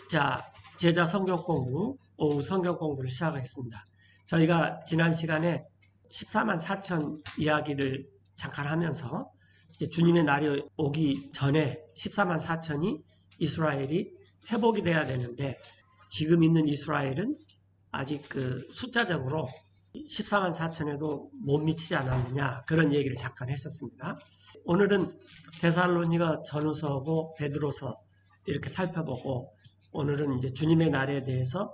자, 제자 성경 공부, 오후 성경 공부를 시작하겠습니다. 저희가 지난 시간에 14만 4천 이야기를 잠깐 하면서 이제 주님의 날이 오기 전에 14만 4천이 이스라엘이 회복이 돼야 되는데 지금 있는 이스라엘은 아직 그 숫자적으로 14만 4천에도 못 미치지 않았느냐 그런 얘기를 잠깐 했었습니다. 오늘은 데살로니가 전후서고 베드로서 이렇게 살펴보고 오늘은 이제 주님의 날에 대해서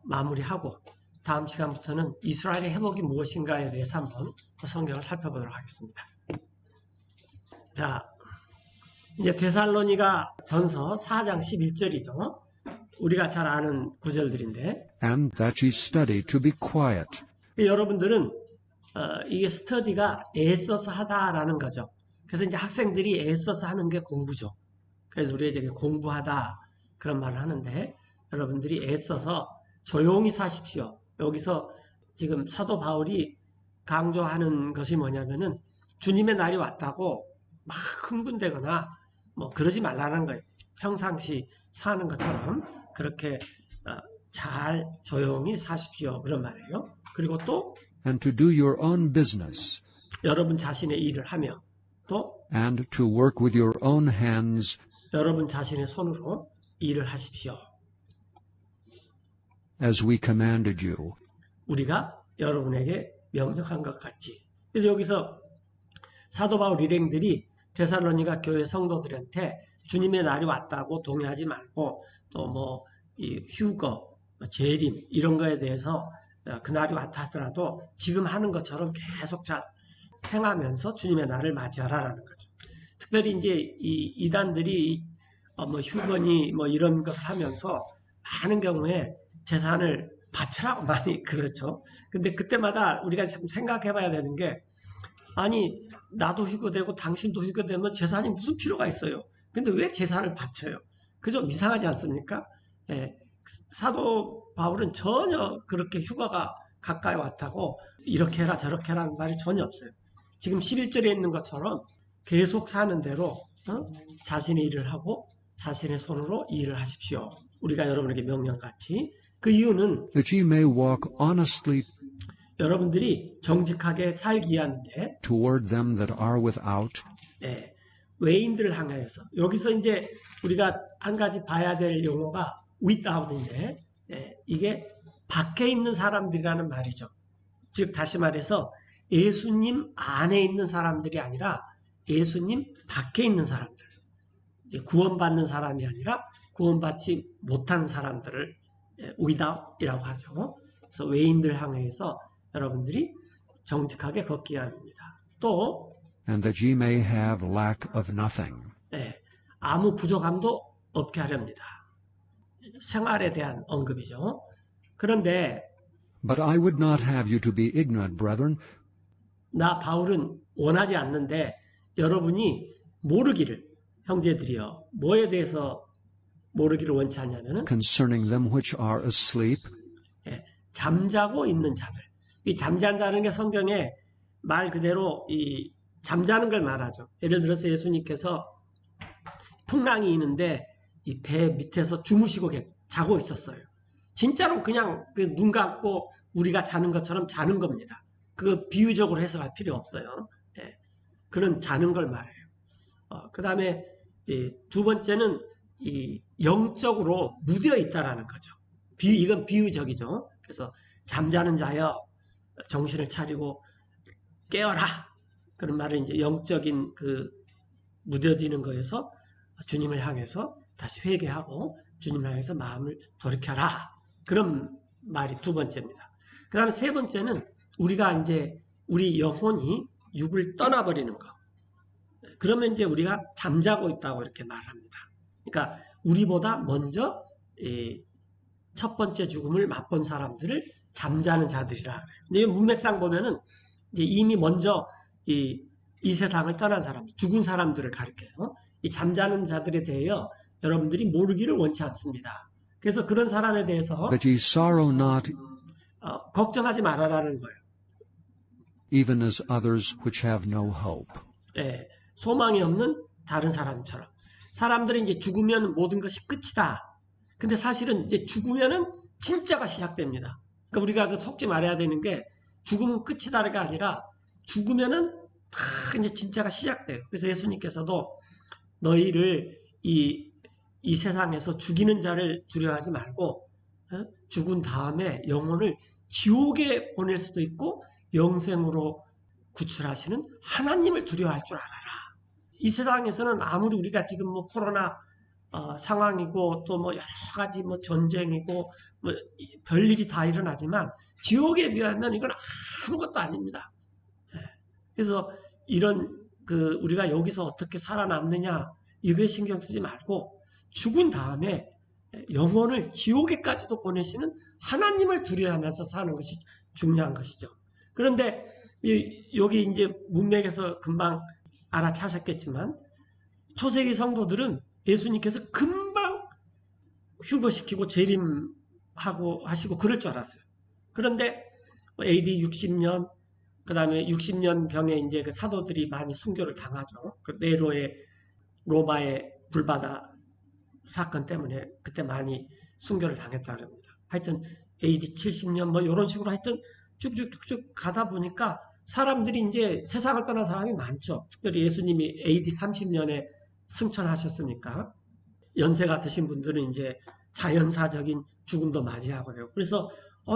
마무리하고 다음 시간부터는 이스라엘의 회복이 무엇인가에 대해서 한번 성경을 살펴보도록 하겠습니다. 자, 이제 데살로니가 전서 4장 11절이죠. 우리가 잘 아는 구절들인데. And that ye study to be quiet. 여러분들은 이게 스터디가 애써서 하다라는 거죠. 그래서 이제 학생들이 애써서 하는 게 공부죠. 그래서 우리가 이제 공부하다 그런 말을 하는데 여러분들이 애써서 조용히 사십시오. 여기서 지금 사도 바울이 강조하는 것이 뭐냐면은 주님의 날이 왔다고 막 흥분되거나 뭐 그러지 말라는 거예요. 평상시 사는 것처럼 그렇게 잘 조용히 사십시오. 그런 말이에요. 그리고 또 And to do your own business. 여러분 자신의 일을 하며 또 And to work with your own hands. 여러분 자신의 손으로 일을 하십시오. As we commanded you. 우리가 여러분에게 명령한 것 같이. 그래서 여기서 사도 바울 일행들이 데살로니가 교회 성도들한테 주님의 날이 왔다고 동의하지 말고 또 뭐 이 휴거, 재림 이런 거에 대해서 그 날이 왔다 하더라도 지금 하는 것처럼 계속 잘 행하면서 주님의 날을 맞이하라라는 거죠. 특별히 이제 이 이단들이 뭐 휴거니 뭐 이런 것을 하면서 많은 경우에 재산을 바치라고 많이 그렇죠. 근데 그때마다 우리가 참 생각해 봐야 되는 게 아니 나도 휴거되고 당신도 휴거되면 재산이 무슨 필요가 있어요. 근데 왜 재산을 바쳐요? 그 좀 이상하지 않습니까? 예. 사도 바울은 전혀 그렇게 휴가가 가까이 왔다고 이렇게 해라 저렇게 해라는 말이 전혀 없어요. 지금 11절에 있는 것처럼 계속 사는 대로 자신의 일을 하고 자신의 손으로 일을 하십시오. 우리가 여러분에게 명령같이. 그 이유는 That ye may walk honestly 여러분들이 정직하게 살기 위한데 toward them that are without. 예, 외인들을 향하여서 여기서 이제 우리가 한 가지 봐야 될 용어가 without인데 예, 이게 밖에 있는 사람들이라는 말이죠. 즉 다시 말해서 예수님 안에 있는 사람들이 아니라 예수님 밖에 있는 사람들. 구원받는 사람이 아니라 구원받지 못한 사람들을 without이라고 하죠. 그래서 외인들 향해서 여러분들이 정직하게 걷기 합니다. 또 And that ye may have lack of nothing. 네, 아무 부족함도 없게 하렵니다. 생활에 대한 언급이죠. 그런데 But I would not have you to be ignorant, brethren. 나 바울은 원하지 않는데 여러분이 모르기를 형제들이여 뭐에 대해서 모르기를 원치 않냐면은 Concerning them which are asleep. 예, 잠자고 있는 자들. 이 잠잔다는 게 성경에 말 그대로 이 잠자는 걸 말하죠. 예를 들어서 예수님께서 풍랑이 있는데 이 배 밑에서 주무시고 자고 있었어요. 진짜로 그냥 눈 감고 우리가 자는 것처럼 자는 겁니다. 그거 비유적으로 해석할 필요 없어요. 예, 그런 자는 걸 말해요. 그 다음에 두 번째는 이 영적으로 무뎌 있다라는 거죠. 이건 비유적이죠. 그래서 잠자는 자여 정신을 차리고 깨어라. 그런 말은 이제 영적인 그 무뎌지는 거에서 주님을 향해서 다시 회개하고 주님을 향해서 마음을 돌이켜라. 그런 말이 두 번째입니다. 그 다음에 세 번째는 우리가 이제 우리 영혼이 육을 떠나버리는 거. 그러면 이제 우리가 잠자고 있다고 이렇게 말합니다. 그러니까 우리보다 먼저 첫 번째 죽음을 맛본 사람들을 잠자는 자들이라 그래요. 근데 문맥상 보면은 이제 이미 먼저 이 세상을 떠난 사람, 죽은 사람들을 가리켜요. 이 잠자는 자들에 대하여 여러분들이 모르기를 원치 않습니다. 그래서 그런 사람에 대해서 That ye sorrow not, 걱정하지 말아라는 거예요. even as others which have no hope. 예, 소망이 없는 다른 사람처럼. 사람들이 이제 죽으면 모든 것이 끝이다. 근데 사실은 이제 죽으면은 진짜가 시작됩니다. 그러니까 우리가 그 속지 말아야 되는 게 죽으면 끝이다가 아니라 죽으면은 다 이제 진짜가 시작돼요. 그래서 예수님께서도 너희를 이 세상에서 죽이는 자를 두려워하지 말고 죽은 다음에 영혼을 지옥에 보낼 수도 있고 영생으로 구출하시는 하나님을 두려워할 줄 알아라. 이 세상에서는 아무리 우리가 지금 뭐 코로나 상황이고 또 뭐 여러 가지 뭐 전쟁이고 뭐 별일이 다 일어나지만 지옥에 비하면 이건 아무것도 아닙니다. 그래서 이런 우리가 여기서 어떻게 살아남느냐 이거에 신경 쓰지 말고 죽은 다음에 영혼을 지옥에까지도 보내시는 하나님을 두려워하면서 사는 것이 중요한 것이죠. 그런데 여기 이제 문맥에서 금방 알아차셨겠지만 초세기 성도들은 예수님께서 금방 휴거시키고 재림하고 하시고 그럴 줄 알았어요. 그런데 AD 60년 그 다음에 60년 병에 이제 그 사도들이 많이 순교를 당하죠. 그 네로의 로마의 불바다 사건 때문에 그때 많이 순교를 당했다고 합니다. 하여튼 AD 70년 뭐 이런 식으로 하여튼 쭉쭉쭉쭉 가다 보니까 사람들이 이제 세상을 떠난 사람이 많죠. 특별히 예수님이 AD 30년에 승천하셨으니까 연세가 드신 분들은 이제 자연사적인 죽음도 맞이하고 그래요. 그래서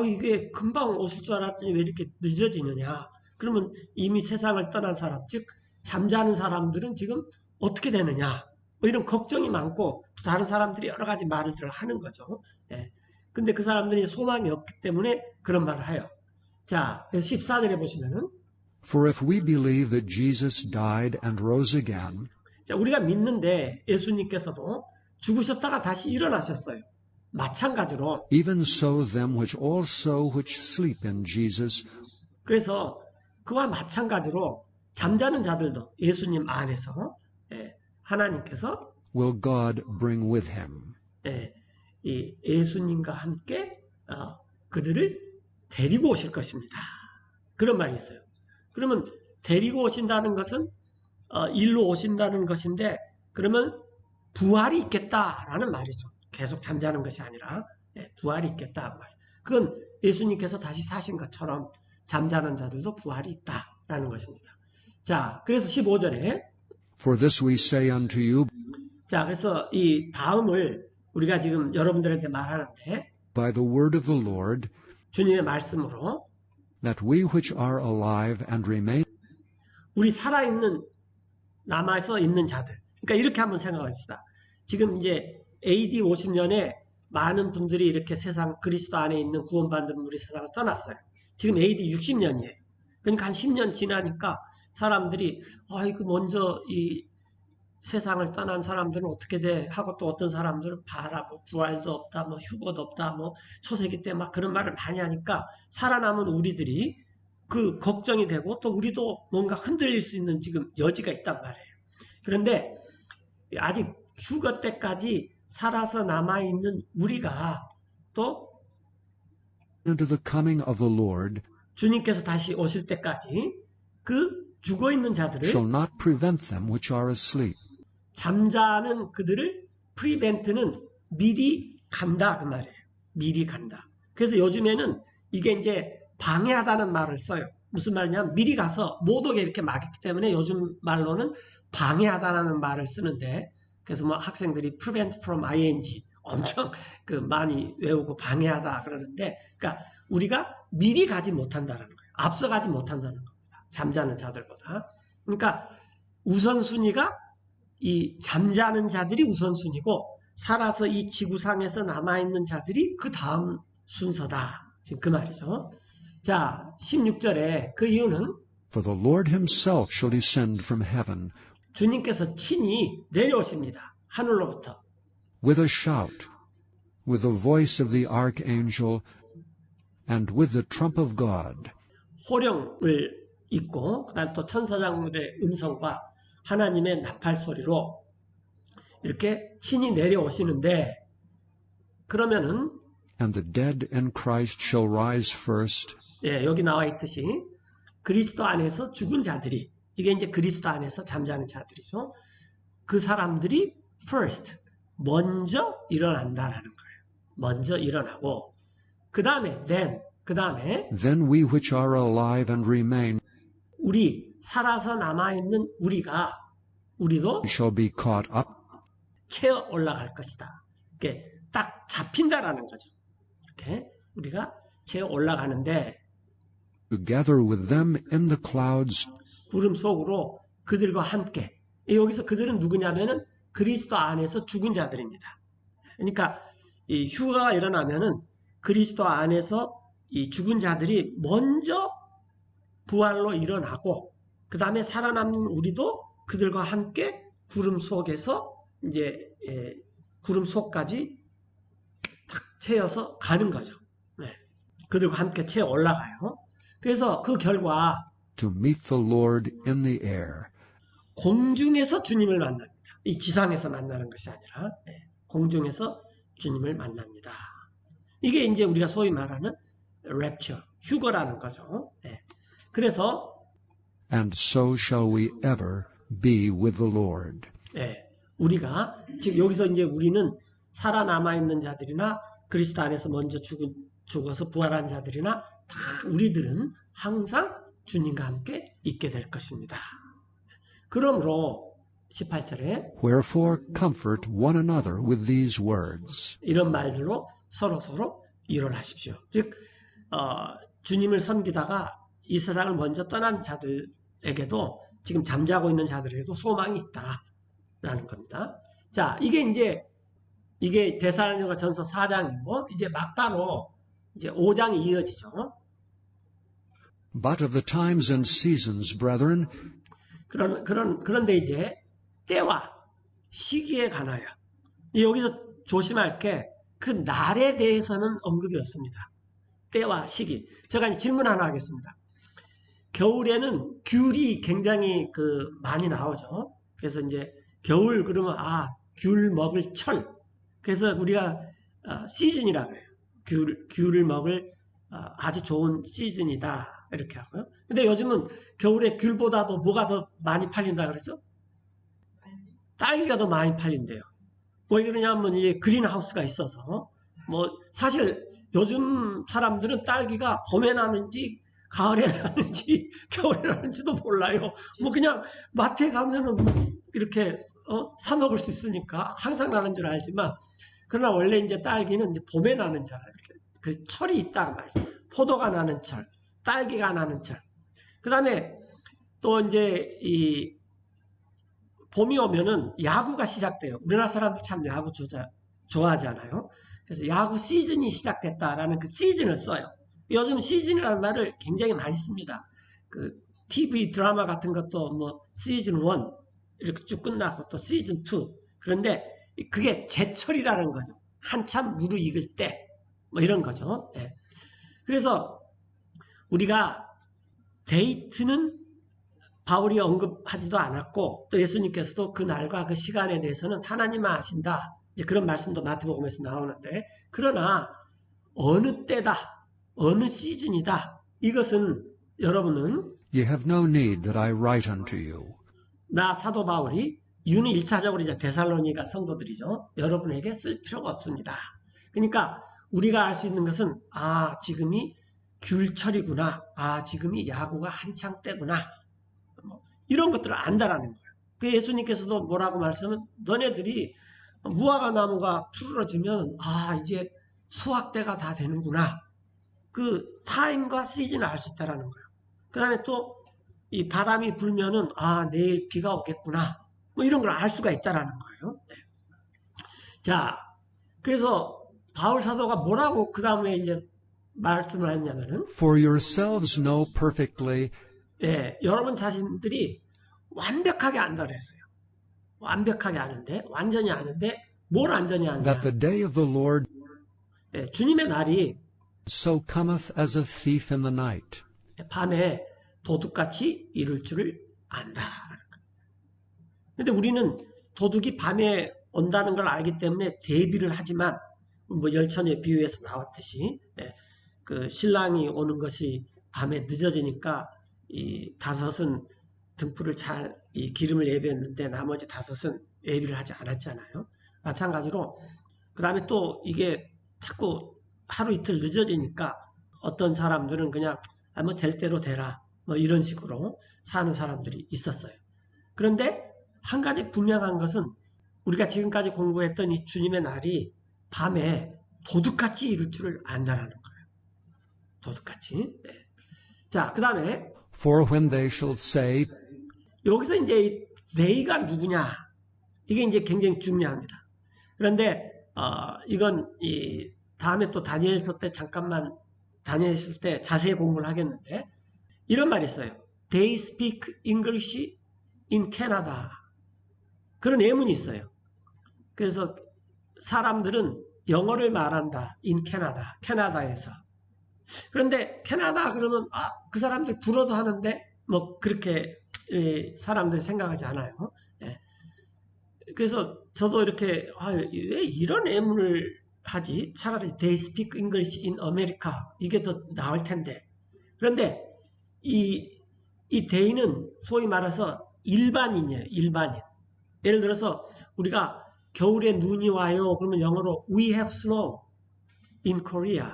이게 금방 오실 줄 알았더니 왜 이렇게 늦어지느냐. 그러면 이미 세상을 떠난 사람, 즉 잠자는 사람들은 지금 어떻게 되느냐. 뭐 이런 걱정이 많고 또 다른 사람들이 여러 가지 말들을 하는 거죠. 예. 근데 그 사람들이 소망이 없기 때문에 그런 말을 해요. 자, 14절에 보시면은 For if we believe that Jesus died and rose again, 자, 우리가 믿는데 예수님께서도 죽으셨다가 다시 일어나셨어요. 마찬가지로 even so them which also which sleep in Jesus 그래서 그와 마찬가지로 잠자는 자들도 예수님 안에서 하나님께서 will God bring with him. 이 예수님과 함께 그들을 데리고 오실 것입니다. 그런 말이 있어요. 그러면 데리고 오신다는 것은 일로 오신다는 것인데 그러면 부활이 있겠다라는 말이죠. 계속 잠자는 것이 아니라 부활이 있겠다 말. 그건 예수님께서 다시 사신 것처럼 잠자는 자들도 부활이 있다라는 것입니다. 자, 그래서 15절에 For this we say unto you 자, 그래서 이 다음을 우리가 지금 여러분들한테 말하는데 by the word of the Lord 주님의 말씀으로 that we which are alive and remain 우리 살아있는 남아서 있는 자들. 그러니까 이렇게 한번 생각합시다. 지금 이제 AD 50년에 많은 분들이 이렇게 세상 그리스도 안에 있는 구원받은 분들이 세상을 떠났어요. 지금 AD 60년이에요. 그러니까 한 10년 지나니까 사람들이 이거 먼저 이 세상을 떠난 사람들은 어떻게 돼? 하고 또 어떤 사람들은 봐라, 뭐 부활도 없다, 뭐 휴거도 없다, 뭐 초세기 때 막 그런 말을 많이 하니까 살아남은 우리들이 그 걱정이 되고 또 우리도 뭔가 흔들릴 수 있는 지금 여지가 있단 말이에요. 그런데 아직 휴거 때까지 살아서 남아있는 우리가 또 unto the coming of the Lord 주님께서 다시 오실 때까지 그 죽어있는 자들을 shall not prevent them which are asleep. 잠자는 그들을 프리벤트는 미리 간다 그 말이에요. 미리 간다. 그래서 요즘에는 이게 이제 방해하다는 말을 써요. 무슨 말이냐면 미리 가서 못 오게 이렇게 막기 때문에 요즘 말로는 방해하다라는 말을 쓰는데 그래서 뭐 학생들이 prevent from ing 엄청 많이 외우고 방해하다 그러는데 그러니까 우리가 미리 가지 못한다는 거예요. 앞서가지 못한다는 겁니다. 잠자는 자들보다. 그러니까 우선순위가 이 잠자는 자들이 우선순위고 살아서 이 지구상에서 남아있는 자들이 그 다음 순서다. 지금 그 말이죠. 자, 16절에 그 이유는 For the Lord himself shall descend from heaven 주님께서 친히 내려오십니다. 하늘로부터. with a shout, with the voice of the archangel, and with the trump of God. 호령을 입고 그다음 또 천사장들의 음성과 하나님의 나팔 소리로 이렇게 친히 내려오시는데 그러면은 And the dead in Christ shall rise first, 여기 나와 있듯이 그리스도 안에서 죽은 자들이 이게 이제 그리스도 안에서 잠자는 자들이죠. 그 사람들이 first 먼저 일어난다라는 거예요. 먼저 일어나고 그 다음에 Then we which are alive and remain 우리 살아서 남아있는 우리도 shall be caught up 채어 올라갈 것이다. 이렇게 딱 잡힌다라는 거죠. 이렇게 우리가 채어 올라가는데 together with them in the clouds 구름 속으로 그들과 함께. 여기서 그들은 누구냐면은 그리스도 안에서 죽은 자들입니다. 그러니까 이 휴가가 일어나면은 그리스도 안에서 이 죽은 자들이 먼저 부활로 일어나고 그 다음에 살아남는 우리도 그들과 함께 구름 속에서 이제 구름 속까지 탁 채워서 가는 거죠. 네. 그들과 함께 채워 올라가요. 그래서 그 결과 to meet the Lord in the air. 공중에서 주님을 만납니다. 이 지상에서 만나는 것이 아니라 공중에서 주님을 만납니다. 이게 이제 우리가 소위 말하는 랩처, 휴거라는 거죠. 그래서 And so shall we ever be with the Lord. 우리가 지금 여기서 이제 우리는 살아남아 있는 자들이나 그리스도 안에서 먼저 죽어서 부활한 자들이나 다 우리들은 항상 주님과 함께 있게 될 것입니다. 그러므로 18절에 Wherefore comfort one another with these words. 이런 말들로 서로 위로하십시오. 즉 주님을 섬기다가 이 세상을 먼저 떠난 자들에게도 지금 잠자고 있는 자들에게도 소망이 있다라는 겁니다. 자, 이게 데살로니가 전서 4장이고 이제 막바로 이제 5장이 이어지죠. But of the times and seasons, brethren, 그런데 이제 때와 시기에 관하여 여기서 조심할 게 그 날에 대해서는 언급이 없습니다. 때와 시기. 제가 이제 질문 하나 하겠습니다. 겨울에는 귤이 굉장히 많이 나오죠. 그래서 이제 겨울 그러면 귤 먹을 철. 그래서 우리가 시즌이라 그래요. 귤을 먹을 아주 좋은 시즌이다 이렇게 하고요. 근데 요즘은 겨울에 귤보다도 뭐가 더 많이 팔린다 그러죠? 딸기가 더 많이 팔린대요. 왜 그러냐면 이게 그린하우스가 있어서 사실 요즘 사람들은 딸기가 봄에 나는지 가을에 나는지 겨울에 나는지도 몰라요. 그냥 마트에 가면은 이렇게 사 먹을 수 있으니까 항상 나는 줄 알지만 그러나 원래 이제 딸기는 이제 봄에 나는 잖아요. 이렇게 그 철이 있다 말이죠. 포도가 나는 철, 딸기가 나는 철. 그다음에 또 이제 이 봄이 오면은 야구가 시작돼요. 우리나라 사람들 참 야구 좋아하잖아요. 그래서 야구 시즌이 시작됐다라는 그 시즌을 써요. 요즘 시즌이라는 말을 굉장히 많이 씁니다. 그 TV 드라마 같은 것도 시즌 1 이렇게 쭉 끝나고 또 시즌 2. 그런데 그게 제철이라는 거죠. 한참 무르익을 때 이런 거죠. 그래서 우리가 데이트는 바울이 언급하지도 않았고 또 예수님께서도 그 날과 그 시간에 대해서는 하나님만 아신다. 이제 그런 말씀도 마태복음에서 나오는데 그러나 어느 때다, 어느 시즌이다. 이것은 여러분은 Ye have no need that I write unto you. 나 사도 바울이 유는 1차적으로 이제 데살로니가 성도들이죠. 여러분에게 쓸 필요가 없습니다. 그러니까 우리가 알 수 있는 것은 지금이 귤철이구나. 지금이 야구가 한창 때구나. 이런 것들을 안다라는 거예요. 그 예수님께서도 뭐라고 말씀은 너네들이 무화과 나무가 푸르러지면 이제 수확 때가 다 되는구나. 그 타임과 시즌을 알 수 있다라는 거예요. 그 다음에 또 이 바람이 불면은 내일 비가 오겠구나. 이런 걸 알 수가 있다라는 거예요. 자, 그래서 바울 사도가 뭐라고 그 다음에 이제 말씀을 했냐면은 For yourselves know perfectly 여러분 자신들이 완벽하게 안다 그랬어요. 완벽하게 아는데, 완전히 아는데, 뭘 완전히 아느냐. that the day of the Lord 주님의 날이 so cometh as a thief in the night. 밤에 도둑같이 이룰 줄을 안다. 근데 우리는 도둑이 밤에 온다는 걸 알기 때문에 대비를 하지만, 열천의 비유에서 나왔듯이, 그 신랑이 오는 것이 밤에 늦어지니까 이 5은 등불을 이 기름을 예비했는데 나머지 5은 예비를 하지 않았잖아요. 마찬가지로 그 다음에 또 이게 자꾸 하루 이틀 늦어지니까 어떤 사람들은 그냥 뭐 될 대로 되라 뭐 이런 식으로 사는 사람들이 있었어요. 그런데 한 가지 분명한 것은 우리가 지금까지 공부했던 이 주님의 날이 밤에 도둑같이 이룰 줄을 안다라는 거예요. 도둑같이. 네. 자, 그 다음에 For when they shall say, 여기서 이제 이 they가 누구냐 이게 이제 굉장히 중요합니다. 그런데 이건 이 다음에 또 다니엘서 때 잠깐만 다니엘서 때 자세히 공부를 하겠는데 이런 말이 있어요. They speak English in Canada. 그런 예문이 있어요. 그래서 사람들은 영어를 말한다. in Canada. 캐나다에서. 그런데 캐나다 그러면 그 사람들 불어도 하는데 뭐 그렇게 사람들이 생각하지 않아요. 예. 그래서 저도 이렇게 왜 이런 예문을 하지? 차라리 They speak English in America 이게 더 나을 텐데. 그런데 이 they는 소위 말해서 일반인이에요. 일반인. 예를 들어서 우리가 겨울에 눈이 와요. 그러면 영어로 We have snow in Korea.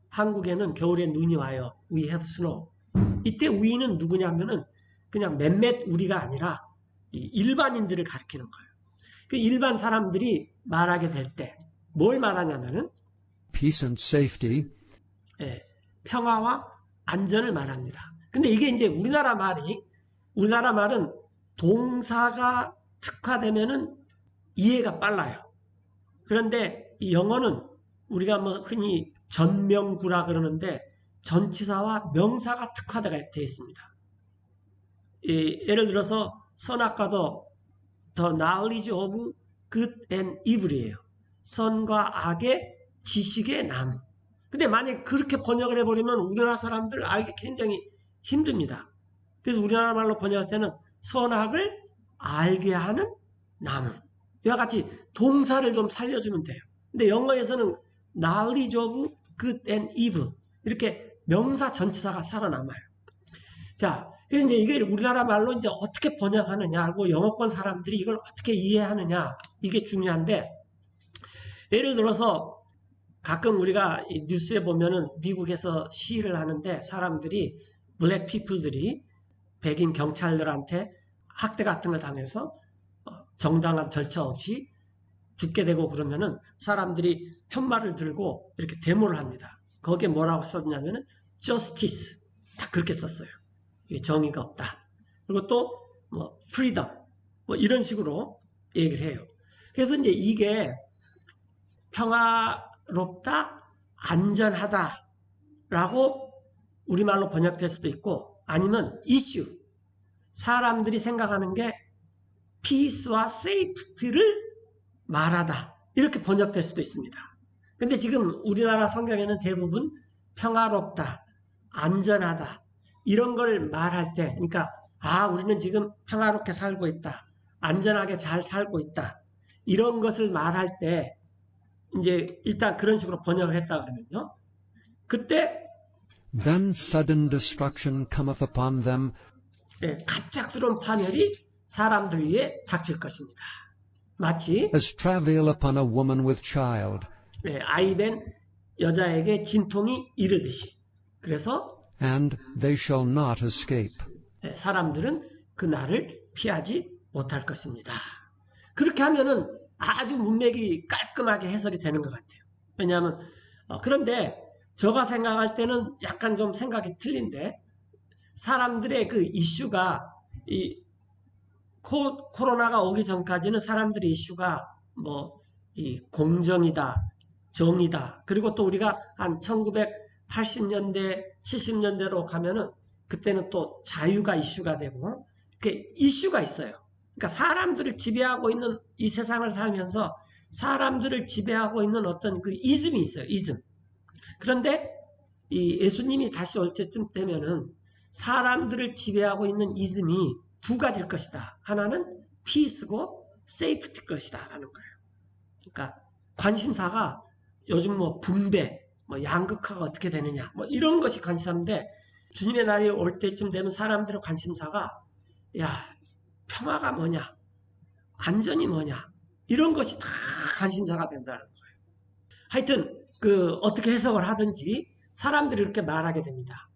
한국에는 겨울에 눈이 와요. We have snow. 이때 we는 누구냐면은 그냥 몇몇 우리가 아니라 일반인들을 가리키는 거예요. 그 일반 사람들이 말하게 될 때 뭘 말하냐면은 peace and safety, 평화와 안전을 말합니다. 근데 이게 이제 우리나라 말은 동사가 특화되면은 이해가 빨라요. 그런데 이 영어는 우리가 뭐 흔히 전명구라 그러는데 전치사와 명사가 특화되어 있습니다. 예를 들어서 선악과도 the knowledge of good and evil이에요. 선과 악의 지식의 나무. 근데 만약에 그렇게 번역을 해버리면 우리나라 사람들 알기 굉장히 힘듭니다. 그래서 우리나라 말로 번역할 때는 선악을 알게 하는 나무. 이와 같이 동사를 좀 살려주면 돼요. 근데 영어에서는 knowledge of good and evil 이렇게 명사 전치사가 살아남아요. 자, 그래서 이제 이게 우리나라 말로 이제 어떻게 번역하느냐, 그리고 영어권 사람들이 이걸 어떻게 이해하느냐, 이게 중요한데, 예를 들어서 가끔 우리가 이 뉴스에 보면은 미국에서 시위를 하는데 사람들이, 블랙 피플들이 백인 경찰들한테 학대 같은 걸 당해서 정당한 절차 없이 죽게 되고 그러면은 사람들이 편말을 들고 이렇게 데모를 합니다. 거기에 뭐라고 썼냐면은 justice 다 그렇게 썼어요. 정의가 없다. 그리고 또 뭐 freedom 뭐 이런 식으로 얘기를 해요. 그래서 이제 이게 평화롭다, 안전하다라고 우리말로 번역될 수도 있고 아니면 이슈 사람들이 생각하는 게 peace와 safety를 말하다 이렇게 번역될 수도 있습니다. 근데 지금 우리나라 성경에는 대부분 평화롭다, 안전하다 이런 걸 말할 때 그러니까 우리는 지금 평화롭게 살고 있다, 안전하게 잘 살고 있다 이런 것을 말할 때 이제 일단 그런 식으로 번역을 했다 그러면요. 그때 then sudden destruction cometh upon them, 갑작스러운 파멸이 사람들 위에 닥칠 것입니다. 마치 as travail upon a woman with child, 아이된 여자에게 진통이 이르듯이. 그래서 and they shall not escape. 사람들은 그 날을 피하지 못할 것입니다. 그렇게 하면은 아주 문맥이 깔끔하게 해석이 되는 것 같아요. 왜냐하면 그런데 제가 생각할 때는 약간 좀 생각이 틀린데 사람들의 그 이슈가 이 코로나가 오기 전까지는 사람들의 이슈가 뭐 이 공정이다, 정의다. 그리고 또 우리가 한 1980년대, 70년대로 가면은 그때는 또 자유가 이슈가 되고 이렇게 이슈가 있어요. 그러니까 사람들을 지배하고 있는 이 세상을 살면서 사람들을 지배하고 있는 어떤 그 이즘이 있어요. 이즘. 그런데 이 예수님이 다시 올 때쯤 되면은 사람들을 지배하고 있는 이즘이 두 가지일 것이다. 하나는 피스고 세이프티 것이다 라는 거예요. 그러니까 관심사가 요즘 뭐 분배, 뭐 양극화가 어떻게 되느냐 뭐 이런 것이 관심사인데 주님의 날이 올 때쯤 되면 사람들의 관심사가 평화가 뭐냐, 안전이 뭐냐 이런 것이 다 관심사가 된다는 거예요. 하여튼 어떻게 해석을 하든지 사람들이 이렇게 말하게 됩니다.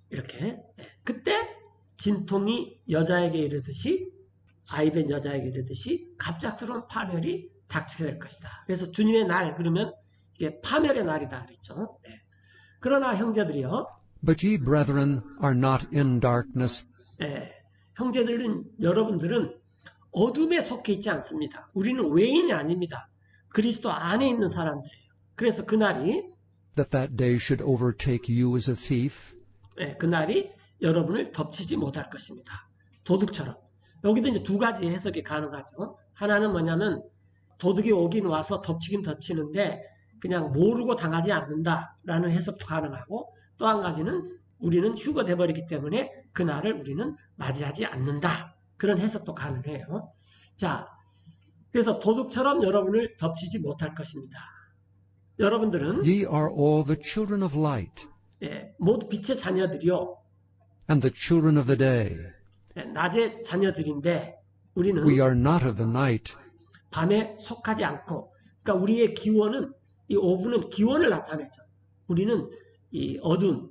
이렇게. 그때 진통이 여자에게 이르듯이 아이된 여자에게 이르듯이 갑작스러운 파멸이 닥치게 될 것이다. 그래서 주님의 날 그러면 이게 파멸의 날이다 그랬죠. 그러나 형제들이요. But ye, brethren, are not in darkness, 형제들은 여러분들은 어둠에 속해 있지 않습니다. 우리는 외인이 아닙니다. 그리스도 안에 있는 사람들이에요. 그래서 그날이 that that day should overtake you as a thief. 그날이 여러분을 덮치지 못할 것입니다. 도둑처럼. 여기도 이제 두 가지 해석이 가능하죠. 하나는 뭐냐면 도둑이 오긴 와서 덮치긴 덮치는데 그냥 모르고 당하지 않는다라는 해석도 가능하고 또 한 가지는 우리는 휴거돼 버리기 때문에 그날을 우리는 맞이하지 않는다. 그런 해석도 가능해요. 자, 그래서 도둑처럼 여러분을 덮치지 못할 것입니다. 여러분들은 Ye are all the children of light, 모두 빛의 자녀들이요. and the children of the day. 낮의 자녀들인데 우리는 We are not of the night, 밤에 속하지 않고, 그러니까 우리의 기원은 이 오브는 기원을 나타내죠. 우리는 이 어두운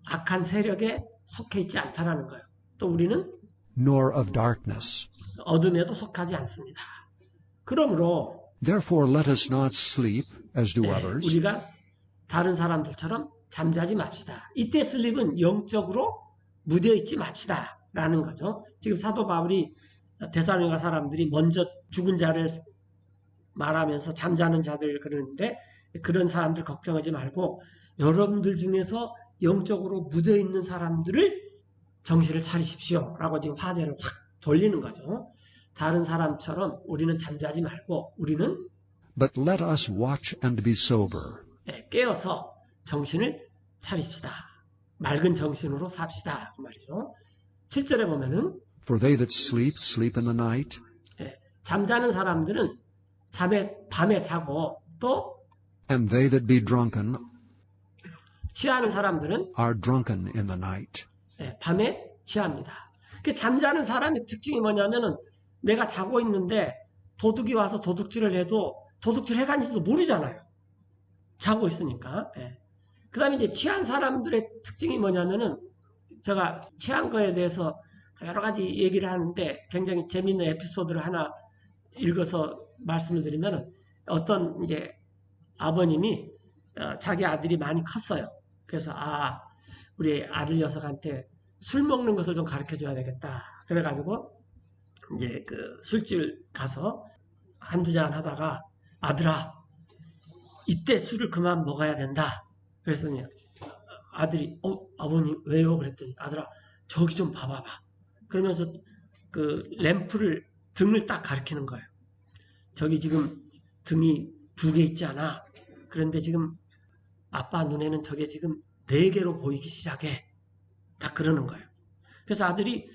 악한 세력에 속해 있지 않다라는 거예요. 또 우리는 nor of darkness. 어둠에도 속하지 않습니다. 그러므로 Therefore let us not sleep, as do others, 우리가 다른 사람들처럼 잠자지 맙시다. 이때 슬립은 영적으로 무뎌있지 맙시다 라는 거죠. 지금 사도 바울이 데살로니가 사람들이 먼저 죽은 자를 말하면서 잠자는 자들 그러는데 그런 사람들 걱정하지 말고 여러분들 중에서 영적으로 묻어있는 사람들을 정신을 차리십시오 라고 지금 화제를 확 돌리는 거죠. 다른 사람처럼 우리는 잠자지 말고 우리는 but let us watch and be sober. 깨어서 정신을 차립시다. 맑은 정신으로 삽시다. 그 말이죠. 7절에 보면은 For they that sleep, sleep in the night, 잠자는 사람들은 밤에 자고 또 and they that be drunken 취하는 사람들은 are drunken in the night. 밤에 취합니다. 그 잠자는 사람의 특징이 뭐냐면은 내가 자고 있는데 도둑이 와서 도둑질을 해도 도둑질 해간지도 모르잖아요. 자고 있으니까. 그 다음에 이제 취한 사람들의 특징이 뭐냐면은 제가 취한 거에 대해서 여러 가지 얘기를 하는데 굉장히 재미있는 에피소드를 하나 읽어서 말씀을 드리면은 어떤 이제 아버님이 자기 아들이 많이 컸어요. 그래서 우리 아들 녀석한테 술 먹는 것을 좀 가르쳐 줘야 되겠다. 그래가지고 이제 그 술집 가서 한두 잔 하다가 아들아 이때 술을 그만 먹어야 된다. 그랬더니 아들이 아버님 왜요? 그랬더니 아들아 저기 좀 봐봐봐. 그러면서 그 램프를 등을 딱 가리키는 거예요. 저기 지금 등이 2개 있지 않아? 그런데 지금 아빠 눈에는 저게 지금 4개로 보이기 시작해. 딱 그러는 거예요. 그래서 아들이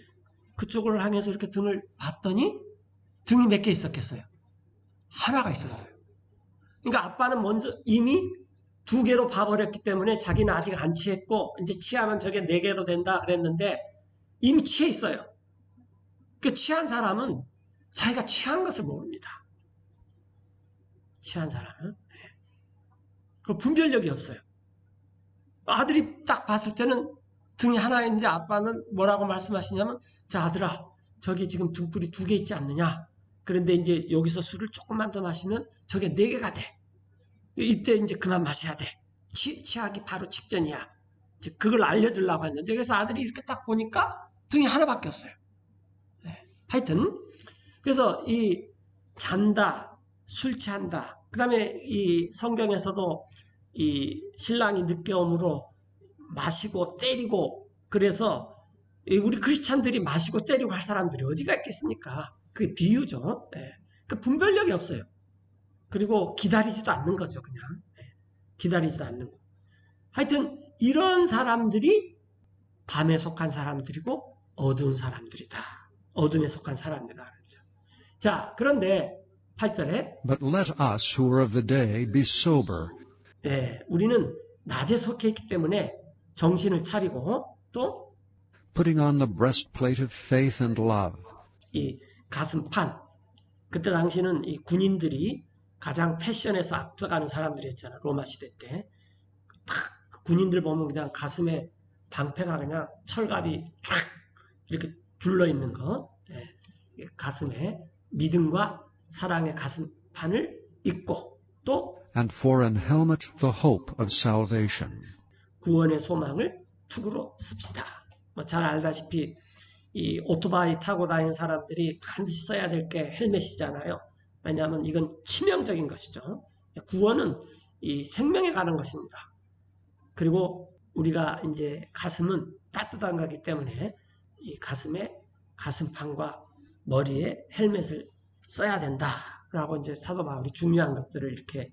그쪽을 향해서 이렇게 등을 봤더니 등이 몇 개 있었겠어요? 하나가 있었어요. 그러니까 아빠는 먼저 이미 2개로 봐버렸기 때문에 자기는 아직 안 취했고 이제 취하면 저게 4개로 된다 그랬는데 이미 취해 있어요. 그 취한 사람은 자기가 취한 것을 모릅니다. 취한 사람은 그 분별력이 없어요. 아들이 딱 봤을 때는 등이 하나 있는데 아빠는 뭐라고 말씀하시냐면 자 아들아 저기 지금 등불이 2개 있지 않느냐. 그런데 이제 여기서 술을 조금만 더 마시면 저게 4개가 돼. 이때 이제 그만 마셔야 돼. 취하기 바로 직전이야. 그걸 알려주려고 했는데 그래서 아들이 이렇게 딱 보니까 등이 하나밖에 없어요. 하여튼 그래서 이 잔다, 술 취한다. 그 다음에 이 성경에서도 이 신랑이 늦게 오므로 마시고 때리고 그래서 우리 크리스찬들이 마시고 때리고 할 사람들이 어디가 있겠습니까? 그게 비유죠. 그 분별력이 없어요. 그리고 기다리지도 않는 거죠. 그냥 기다리지도 않는 거. 하여튼 이런 사람들이 밤에 속한 사람들이고 어두운 사람들이다. 어둠에 속한 사람들이다. 자, 그런데 8절에 But let us who are of the day be sober, 우리는 낮에 속해 있기 때문에 정신을 차리고 또 putting on the breastplate of faith and love, 이 가슴판 그때 당시는 이 군인들이 가장 패션에서 앞서가는 사람들이었잖아. 로마 시대 때. 탁 군인들 보면 그냥 가슴에 방패가 그냥 철갑이 쫙 이렇게 둘러있는 거. 예, 가슴에 믿음과 사랑의 가슴판을 입고 또 and for an helmet the hope of salvation. 구원의 소망을 투구로 씁시다. 잘 알다시피 이 오토바이 타고 다니는 사람들이 반드시 써야 될 게 헬멧이잖아요. 왜냐하면 이건 치명적인 것이죠. 구원은 이 생명에 가는 것입니다. 그리고 우리가 이제 가슴은 따뜻한 거기 때문에 이 가슴에 가슴판과 머리에 헬멧을 써야 된다라고 이제 사도 바울이 중요한 것들을 이렇게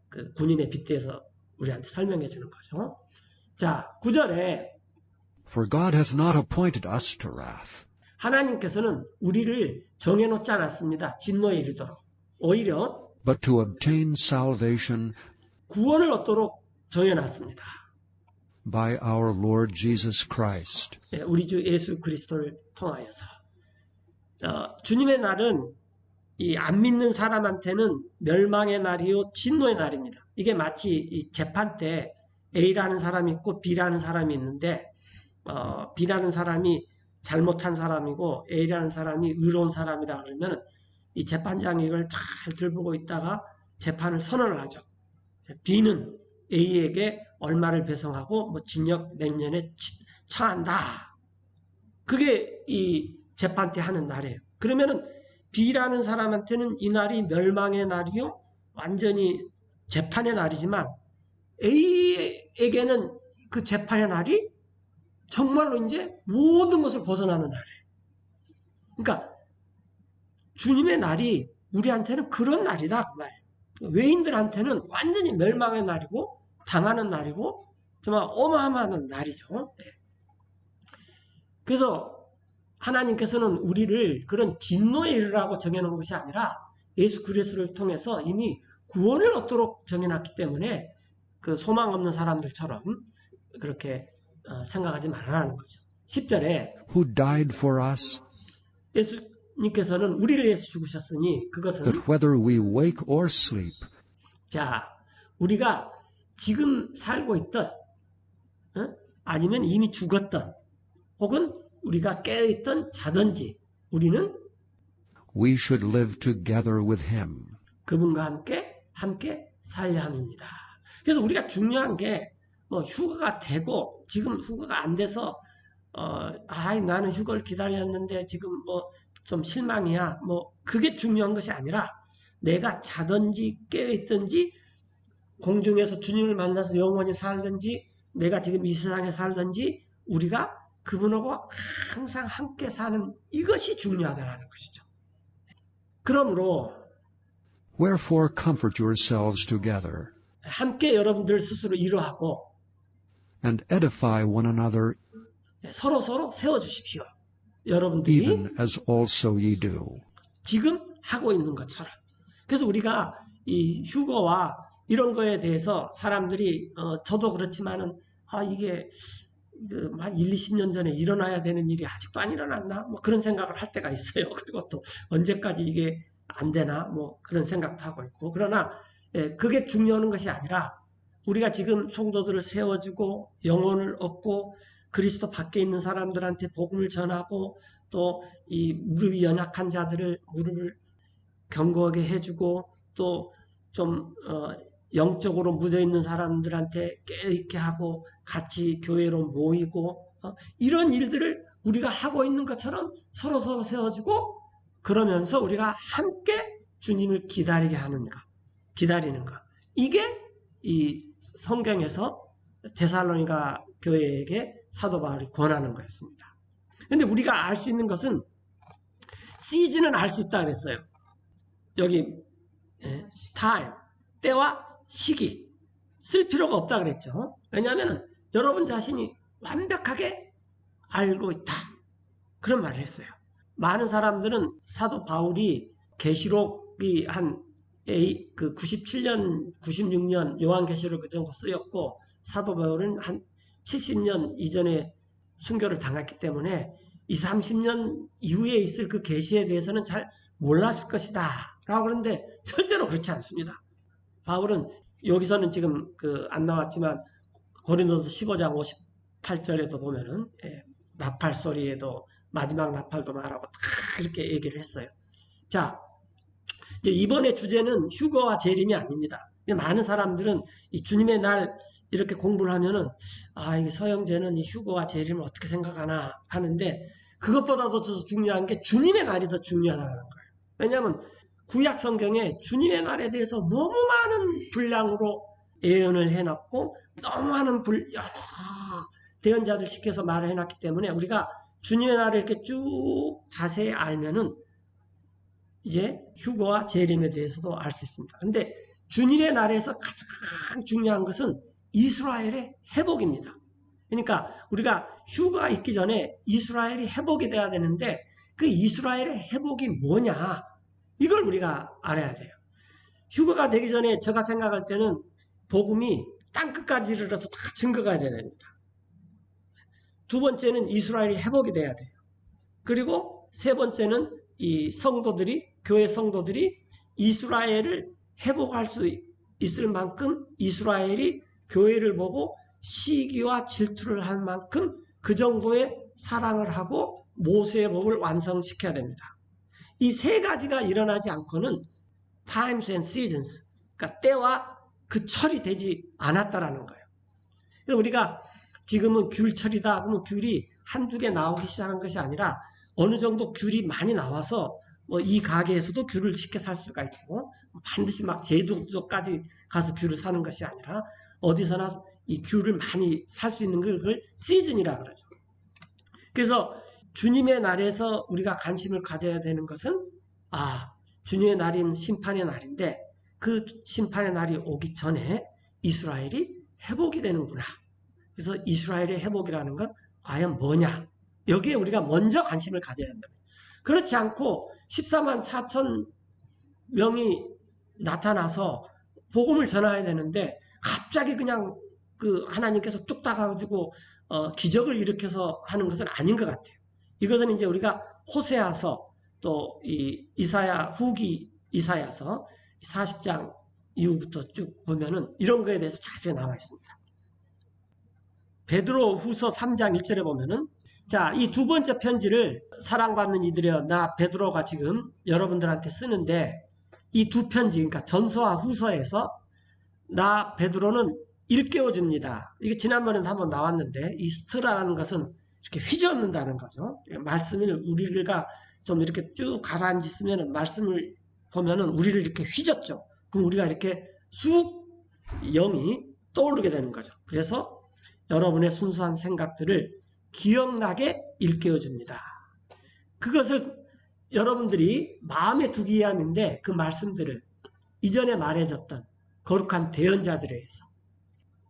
그 군인에 빗대서 우리한테 설명해 주는 거죠. 자, 9절에 For God hath not appointed us to wrath, 하나님께서는 우리를 정해놓지 않았습니다. 진노에 이르도록. 오히려 but to obtain salvation 구원을 얻도록 정해놨습니다. by our Lord Jesus Christ. 우리 주 예수 그리스도를 통하여서. 주님의 날은 이 안 믿는 사람한테는 멸망의 날이요 진노의 날입니다. 이게 마치 이 재판 때 A라는 사람이 있고 B라는 사람이 있는데 B라는 사람이 잘못한 사람이고 A라는 사람이 의로운 사람이라 그러면 이 재판장이 이걸 잘 들보고 있다가 재판을 선언을 하죠. B는 A에게 얼마를 배송하고 뭐 징역 몇 년에 처한다. 그게 이 재판 때 하는 날이에요. 그러면은 B라는 사람한테는 이 날이 멸망의 날이요 완전히 재판의 날이지만 A에게는 그 재판의 날이 정말로 이제 모든 것을 벗어나는 날이에요. 그러니까 주님의 날이 우리한테는 그런 날이다 그 말이에요. 외인들한테는 완전히 멸망의 날이고 당하는 날이고 정말 어마어마한 날이죠. 그래서 하나님께서는 우리를 그런 진노에 이르라고 정해놓은 것이 아니라 예수 그리스도를 통해서 이미 구원을 얻도록 정해놨기 때문에 그 소망 없는 사람들처럼 그렇게 생각하지 말라는 거죠. 10절에 who died for us, 예수님께서는 우리를 위해서 죽으셨으니 그것은 that whether we wake or sleep, 자 우리가 지금 살고 있던 아니면 이미 죽었던 혹은 우리가 깨어있던 자든지 우리는 we should live together with him. 그분과 함께 살려 함입니다. 그래서 우리가 중요한 게 뭐 휴가가 되고 지금 휴가가 안 돼서 나는 휴가를 기다렸는데 지금 뭐 좀 실망이야. 뭐 그게 중요한 것이 아니라 내가 자든지 깨어있든지 공중에서 주님을 만나서 영원히 살든지 내가 지금 이 세상에 살든지 우리가 그분하고 항상 함께 사는 이것이 중요하다는 것이죠. 그러므로 Wherefore comfort yourselves together, 함께 여러분들 스스로 위로하고 and edify one another, 서로 세워주십시오. 여러분들이 even as also ye do. 지금 하고 있는 것처럼. 그래서 우리가 이 휴거와 이런 거에 대해서 사람들이 저도 그렇지만은 이게 한 1, 20년 전에 일어나야 되는 일이 아직도 안 일어났나? 뭐 그런 생각을 할 때가 있어요. 그리고 또 언제까지 이게 안 되나? 뭐 그런 생각도 하고 있고. 그러나 그게 중요한 것이 아니라 우리가 지금 성도들을 세워주고 영혼을 얻고 그리스도 밖에 있는 사람들한테 복음을 전하고 또 이 무릎이 연약한 자들을 무릎을 견고하게 해주고 또 좀 영적으로 묻어있는 사람들한테 깨어있게 하고 같이 교회로 모이고 이런 일들을 우리가 하고 있는 것처럼 서로 세워주고 그러면서 우리가 함께 주님을 기다리게 하는가 기다리는 것 이게 이 성경에서 데살로니가 교회에게 사도 바울이 권하는 거였습니다. 그런데 우리가 알 수 있는 것은 시즌은 알 수 있다 그랬어요. 여기 타임, 때와 시기 쓸 필요가 없다 그랬죠. 왜냐하면 여러분 자신이 완벽하게 알고 있다. 그런 말을 했어요. 많은 사람들은 사도 바울이 계시록이 한 97년, 96년 요한계시록 그 정도 쓰였고 사도 바울은 한 70년 이전에 순교를 당했기 때문에 20, 30년 이후에 있을 그 계시에 대해서는 잘 몰랐을 것이다 라고 그러는데 절대로 그렇지 않습니다. 바울은 여기서는 지금 안 나왔지만 고린도서 15장 58절에도 보면은 나팔 소리에도 마지막 나팔도 말하고 다 이렇게 얘기를 했어요. 자, 이제 이번에 주제는 휴거와 재림이 아닙니다. 많은 사람들은 이 주님의 날 이렇게 공부를 하면은 이게 서영재는 이 휴거와 재림을 어떻게 생각하나 하는데 그것보다도 더 중요한 게 주님의 날이 더 중요하다는 거예요. 왜냐하면 구약 성경에 주님의 날에 대해서 너무 많은 분량으로 예언을 해놨고 너무 많은 여러 대언자들 시켜서 말을 해놨기 때문에 우리가 주님의 날을 이렇게 쭉 자세히 알면은 이제 휴거와 재림에 대해서도 알 수 있습니다. 근데 주님의 날에서 가장 중요한 것은 이스라엘의 회복입니다. 그러니까 우리가 휴거가 있기 전에 이스라엘이 회복이 돼야 되는데 그 이스라엘의 회복이 뭐냐 이걸 우리가 알아야 돼요. 휴거가 되기 전에 제가 생각할 때는 복음이 땅끝까지 이르러서 다 증거가 돼야 됩니다. 두 번째는 이스라엘이 회복이 돼야 돼요. 그리고 세 번째는 이 성도들이 교회 성도들이 이스라엘을 회복할 수 있을 만큼 이스라엘이 교회를 보고 시기와 질투를 할 만큼 그 정도의 사랑을 하고 모세의 법을 완성시켜야 됩니다. 이 세 가지가 일어나지 않고는 times and seasons, 그러니까 때와 그 철이 되지 않았다라는 거예요. 그래서 우리가 지금은 귤철이다 그러면 귤이 한두 개 나오기 시작한 것이 아니라 어느 정도 귤이 많이 나와서 이 가게에서도 귤을 쉽게 살 수가 있고 반드시 막 제주도까지 가서 귤을 사는 것이 아니라 어디서나 이 귤을 많이 살 수 있는 그걸 시즌이라 그러죠. 그래서 주님의 날에서 우리가 관심을 가져야 되는 것은 주님의 날인 심판의 날인데 그 심판의 날이 오기 전에 이스라엘이 회복이 되는구나. 그래서 이스라엘의 회복이라는 건 과연 뭐냐? 여기에 우리가 먼저 관심을 가져야 한다. 그렇지 않고 14만 4천 명이 나타나서 복음을 전해야 되는데 갑자기 그냥 하나님께서 뚝 따가지고 기적을 일으켜서 하는 것은 아닌 것 같아요. 이것은 이제 우리가 호세아서 또 이 이사야 후기 이사야서 40장 이후부터 쭉 보면은 이런 거에 대해서 자세히 나와 있습니다. 베드로 후서 3장 1절에 보면은 이 두 번째 편지를 사랑받는 이들이여 나 베드로가 지금 여러분들한테 쓰는데 이 두 편지 그러니까 전서와 후서에서 나 베드로는 일깨워 줍니다. 이게 지난번에도 한번 나왔는데 이 스트라라는 것은 이렇게 휘저는다는 거죠. 말씀을 우리가 좀 이렇게 쭉 가라앉으면 말씀을 보면은 우리를 이렇게 휘젓죠. 그럼 우리가 이렇게 쑥 영이 떠오르게 되는 거죠. 그래서 여러분의 순수한 생각들을 기억나게 일깨워 줍니다. 그것을 여러분들이 마음에 두기 위함인데 그 말씀들을 이전에 말해졌던 거룩한 대언자들에 의해서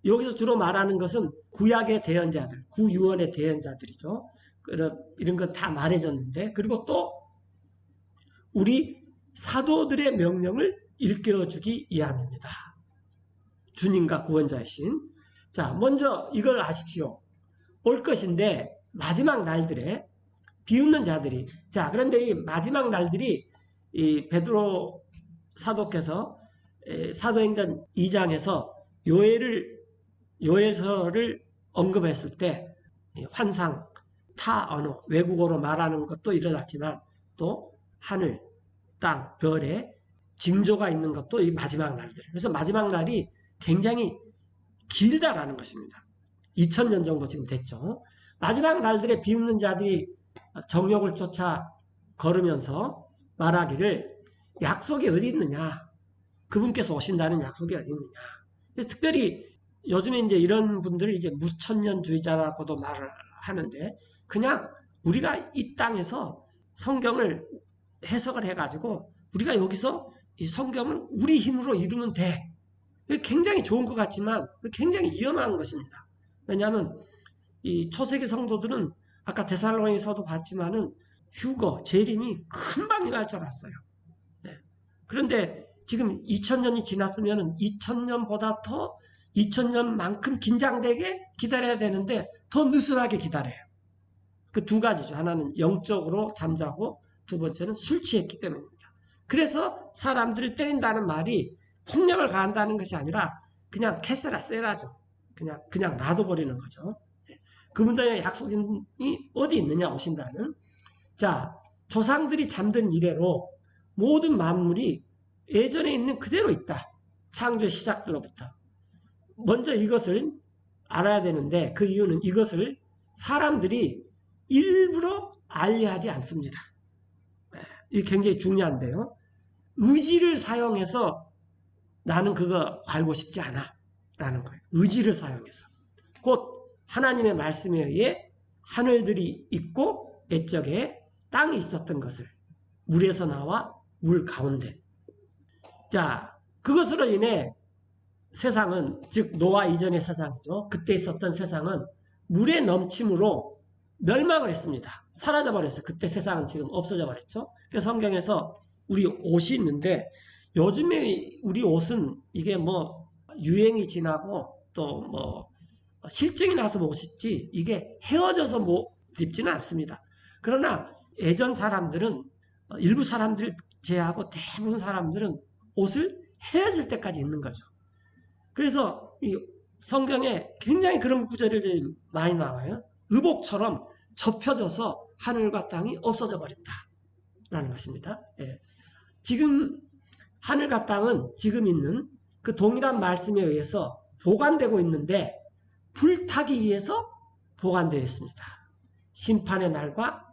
여기서 주로 말하는 것은 구약의 대언자들, 구유언의 대언자들이죠. 이런 거 다 말해졌는데 그리고 또 우리 사도들의 명령을 일깨워주기 위함입니다. 주님과 구원자이신 먼저 이걸 아십시오. 올 것인데 마지막 날들에 비웃는 자들이 그런데 이 마지막 날들이 이 베드로 사도께서 사도행전 2장에서 요엘서를 언급했을 때 환상, 타 언어, 외국어로 말하는 것도 일어났지만 또 하늘, 땅, 별에 징조가 있는 것도 이 마지막 날들. 그래서 마지막 날이 굉장히 길다라는 것입니다. 2000년 정도 지금 됐죠. 마지막 날들에 비웃는 자들이 정욕을 쫓아 걸으면서 말하기를 약속이 어디 있느냐? 그분께서 오신다는 약속이 어디 있느냐? 그래서 특별히 요즘에 이제 이런 분들을 이제 무천년주의자라고도 말을 하는데 그냥 우리가 이 땅에서 성경을 해석을 해가지고 우리가 여기서 이 성경을 우리 힘으로 이루면 돼. 굉장히 좋은 것 같지만 굉장히 위험한 것입니다. 왜냐하면 이 초세기 성도들은 아까 데살로니가서도 봤지만은 휴거, 재림이 금방 임할 줄 알았어요. 그런데 지금 2000년이 지났으면 2000년보다 더 2000년만큼 긴장되게 기다려야 되는데 더 느슨하게 기다려요. 그 두 가지죠. 하나는 영적으로 잠자고 두 번째는 술 취했기 때문입니다. 그래서 사람들을 때린다는 말이 폭력을 가한다는 것이 아니라 그냥 캐세라 세라죠. 그냥 놔둬버리는 거죠. 그분들의 약속이 어디 있느냐 오신다는. 자, 조상들이 잠든 이래로 모든 만물이 예전에 있는 그대로 있다. 창조의 시작들로부터. 먼저 이것을 알아야 되는데 그 이유는 이것을 사람들이 일부러 알려하지 않습니다. 이게 굉장히 중요한데요. 의지를 사용해서 나는 그거 알고 싶지 않아 라는 거예요. 의지를 사용해서. 곧 하나님의 말씀에 의해 하늘들이 있고 옛적에 땅이 있었던 것을 물에서 나와 물 가운데. 자, 그것으로 인해 세상은, 즉 노아 이전의 세상이죠. 그때 있었던 세상은 물의 넘침으로 멸망을 했습니다. 사라져 버렸어요. 그때 세상은 지금 없어져 버렸죠. 그래서 성경에서 우리 옷이 있는데 요즘에 우리 옷은 이게 뭐 유행이 지나고 또 뭐 실증이 나서 못 입지 이게 헤어져서 못 입지는 않습니다. 그러나 예전 사람들은 일부 사람들 제외하고 대부분 사람들은 옷을 헤어질 때까지 입는 거죠. 그래서 이 성경에 굉장히 그런 구절이 많이 나와요. 의복처럼 접혀져서 하늘과 땅이 없어져 버린다라는 것입니다. 예. 지금 하늘과 땅은 지금 있는 그 동일한 말씀에 의해서 보관되고 있는데 불타기 위해서 보관되어 있습니다. 심판의 날과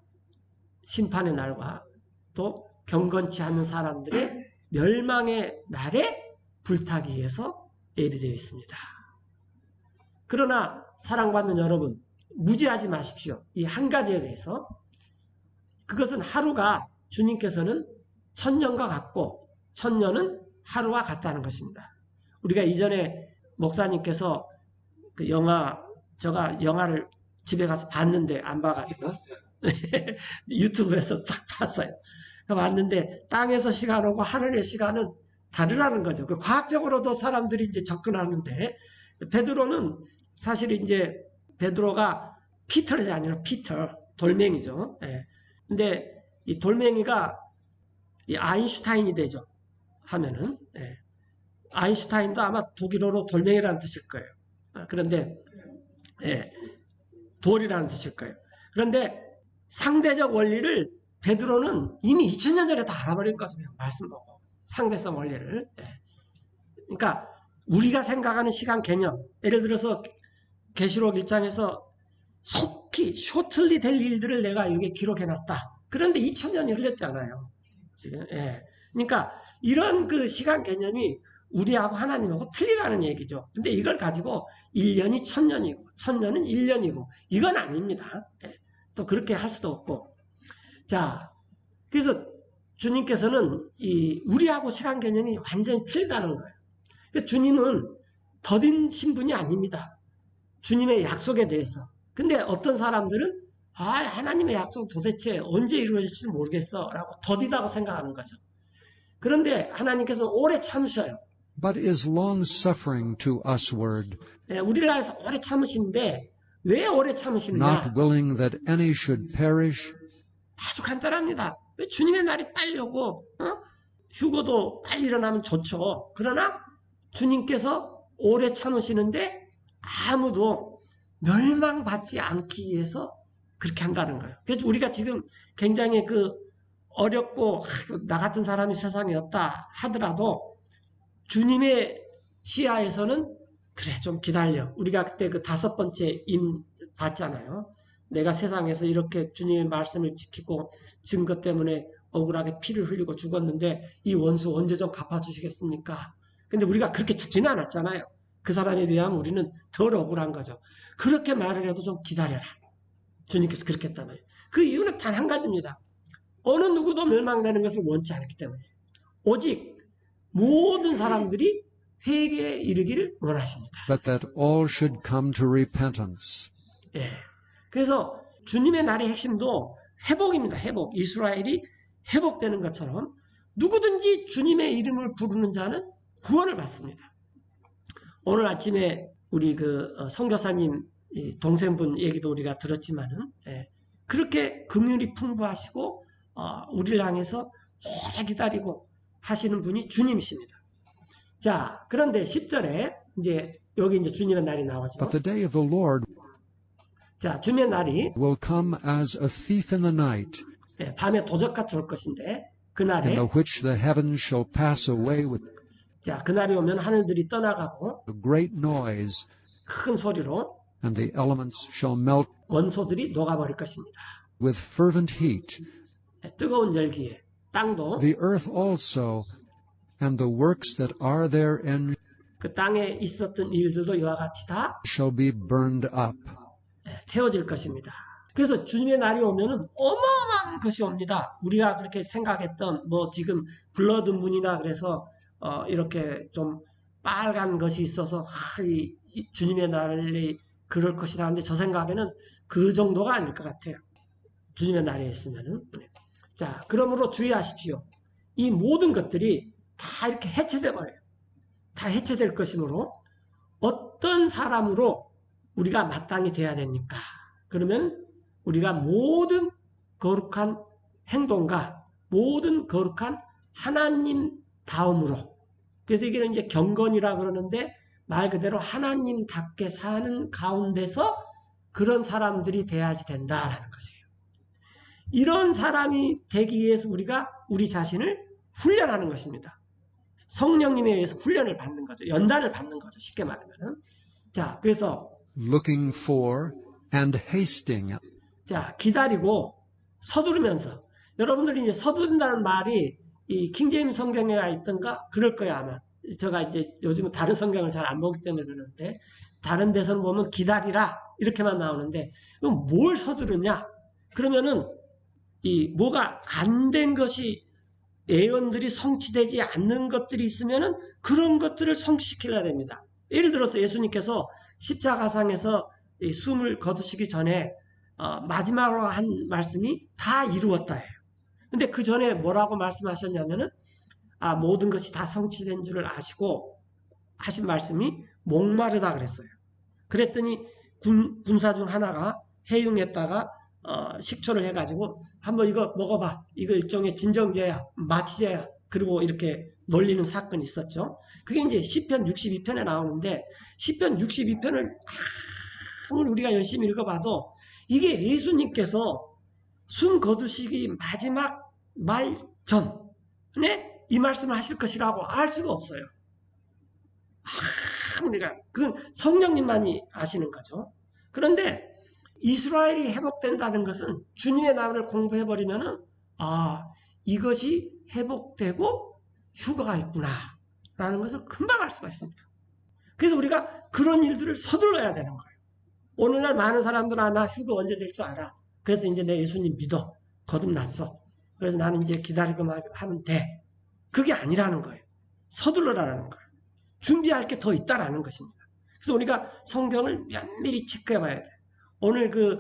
또 경건치 않은 사람들의 멸망의 날에 불타기 위해서 예비되어 있습니다. 그러나 사랑받는 여러분, 무지하지 마십시오. 이 한 가지에 대해서. 그것은 하루가 주님께서는 1000년과 같고 1000년은 하루와 같다는 것입니다. 우리가 이전에 목사님께서 그 제가 영화를 집에 가서 봤는데 안 봐가지고 유튜브에서 딱 봤어요. 봤는데 땅에서 시간하고 하늘의 시간은 다르라는 거죠. 그 과학적으로도 사람들이 이제 접근하는데 베드로는 사실 이제 베드로가 피터가 아니라 돌멩이죠. 예. 근데 이 돌멩이가 이 아인슈타인이 되죠. 하면은 예. 아인슈타인도 아마 독일어로 돌멩이라는 뜻일 거예요. 그런데 예. 돌이라는 뜻일 거예요. 그런데 상대적 원리를 베드로는 이미 2000년 전에 다 알아버린 거거든요. 말씀 보고. 상대성 원리를. 예. 그러니까 우리가 생각하는 시간 개념, 예를 들어서 계시록 1장에서 속히 쇼틀리 될 일들을 내가 여기에 기록해놨다. 그런데 2000년이 흘렀잖아요. 지금. 예. 그러니까 이런 그 시간 개념이 우리하고 하나님하고 틀리다는 얘기죠. 근데 이걸 가지고 1년이 1000년이고 1000년은 1년이고 이건 아닙니다. 예. 또 그렇게 할 수도 없고. 자, 그래서 주님께서는 우리하고 시간 개념이 완전히 틀리다는 거예요. 그러니까 주님은 더딘 신분이 아닙니다. 주님의 약속에 대해서. 근데 어떤 사람들은 하나님의 약속 도대체 언제 이루어질지 모르겠어 라고 더디다고 생각하는 거죠. 그런데 하나님께서 오래 참으셔요. But is long-suffering to usward, 예, 우리를 위해서 오래 참으시는데 왜 오래 참으시느냐? not willing that any should perish, 아주 간단합니다. 왜 주님의 날이 빨리 오고 휴거도 빨리 일어나면 좋죠. 그러나 주님께서 오래 참으시는데 아무도 멸망받지 않기 위해서 그렇게 한다는 거예요. 그래서 우리가 지금 굉장히 어렵고 나 같은 사람이 세상에 없다 하더라도 주님의 시야에서는 그래 좀 기다려. 우리가 그때 그 5번째 임 봤잖아요. 내가 세상에서 이렇게 주님의 말씀을 지키고 증거 때문에 억울하게 피를 흘리고 죽었는데 이 원수 언제 좀 갚아주시겠습니까? 근데 우리가 그렇게 죽지는 않았잖아요. 그 사람에 비하면 우리는 덜 억울한 거죠. 그렇게 말을 해도 좀 기다려라. 주님께서 그렇게 했단 말이에요. 그 이유는 단 한 가지입니다. 어느 누구도 멸망되는 것을 원치 않기 때문에 오직 모든 사람들이 회개에 이르기를 원하십니다. but that all should come to repentance. 예. 그래서 주님의 날의 핵심도 회복입니다. 회복. 이스라엘이 회복되는 것처럼 누구든지 주님의 이름을 부르는 자는 구원을 받습니다. 오늘 아침에 우리 선교사님 동생분 얘기도 우리가 들었지만은 그렇게 긍휼이 풍부하시고 우리를 향해서 오래 기다리고 하시는 분이 주님이십니다. 자, 그런데 10절에 이제 여기 이제 주님의 날이 나오죠. But the day of the Lord 자, 주님의 날이 will come as a thief in the night, 밤에 도적같이 올 것인데 in 그날에 the which the heavens shall pass away with 자, 그날이 오면 하늘들이 떠나가고 a great noise, 큰 소리로 and the elements shall melt 원소들이 녹아버릴 것입니다. with fervent heat. 뜨거운 열기에 땅도 The earth also, and the works that are therein 그 땅에 있었던 일들도 이와 같이 다 shall be burned up. 태워질 것입니다. 그래서 주님의 날이 오면은 어마어마한 것이 옵니다. 우리가 그렇게 생각했던 뭐 지금 블러드 문이나 그래서 이렇게 좀 빨간 것이 있어서 이 주님의 날이 그럴 것이라 하는데 저 생각에는 그 정도가 아닐 것 같아요. 주님의 날에 있으면은. 자, 그러므로 주의하십시오. 이 모든 것들이 다 이렇게 해체돼 버려요. 다 해체될 것이므로 어떤 사람으로 우리가 마땅히 돼야 됩니까? 그러면 우리가 모든 거룩한 행동과 모든 거룩한 하나님다움으로, 그래서 이게 이제 경건이라 그러는데 말 그대로 하나님답게 사는 가운데서 그런 사람들이 돼야지 된다라는 것이에요. 이런 사람이 되기 위해서 우리가 우리 자신을 훈련하는 것입니다. 성령님에 의해서 훈련을 받는 거죠. 연단을 받는 거죠. 쉽게 말하면은. 자, 그래서 Looking for and hasting. 자, 기다리고 서두르면서. 여러분들이 이제 서두른다는 말이 이 킹제임스 성경에 있던가 그럴 거예요, 아마. 제가 이제 요즘은 다른 성경을 잘 안 보기 때문에 그러는데 다른 데서는 보면 기다리라 이렇게만 나오는데 그럼 뭘 서두르냐? 그러면은 이 뭐가 안 된 것이 예언들이 성취되지 않는 것들이 있으면은 그런 것들을 성취시켜야 됩니다. 예를 들어서 예수님께서 십자가상에서 숨을 거두시기 전에 마지막으로 한 말씀이 다 이루었다예요. 근데 그 전에 뭐라고 말씀하셨냐면은 모든 것이 다 성취된 줄을 아시고 하신 말씀이 목마르다 그랬어요. 그랬더니 군사 중 하나가 해융했다가 식초를 해가지고 한번 이거 먹어봐. 이거 일종의 진정제야, 마취제야. 그리고 이렇게 놀리는 사건이 있었죠. 그게 이제 시편 62편에 나오는데 시편 62편을 아무리 우리가 열심히 읽어봐도 이게 예수님께서 숨 거두시기 마지막 말 전에 이 말씀을 하실 것이라고 알 수가 없어요. 우리가 그건 성령님만이 아시는 거죠. 그런데 이스라엘이 회복된다는 것은 주님의 나라를 공부해버리면은 이것이 회복되고 휴거가 있구나 라는 것을 금방 알 수가 있습니다. 그래서 우리가 그런 일들을 서둘러야 되는 거예요. 오늘날 많은 사람들은 나 휴거 언제 될 줄 알아. 그래서 이제 내 예수님 믿어. 거듭났어. 그래서 나는 이제 기다리고만 하면 돼. 그게 아니라는 거예요. 서둘러라는 거예요. 준비할 게 더 있다라는 것입니다. 그래서 우리가 성경을 면밀히 체크해 봐야 돼요. 오늘 그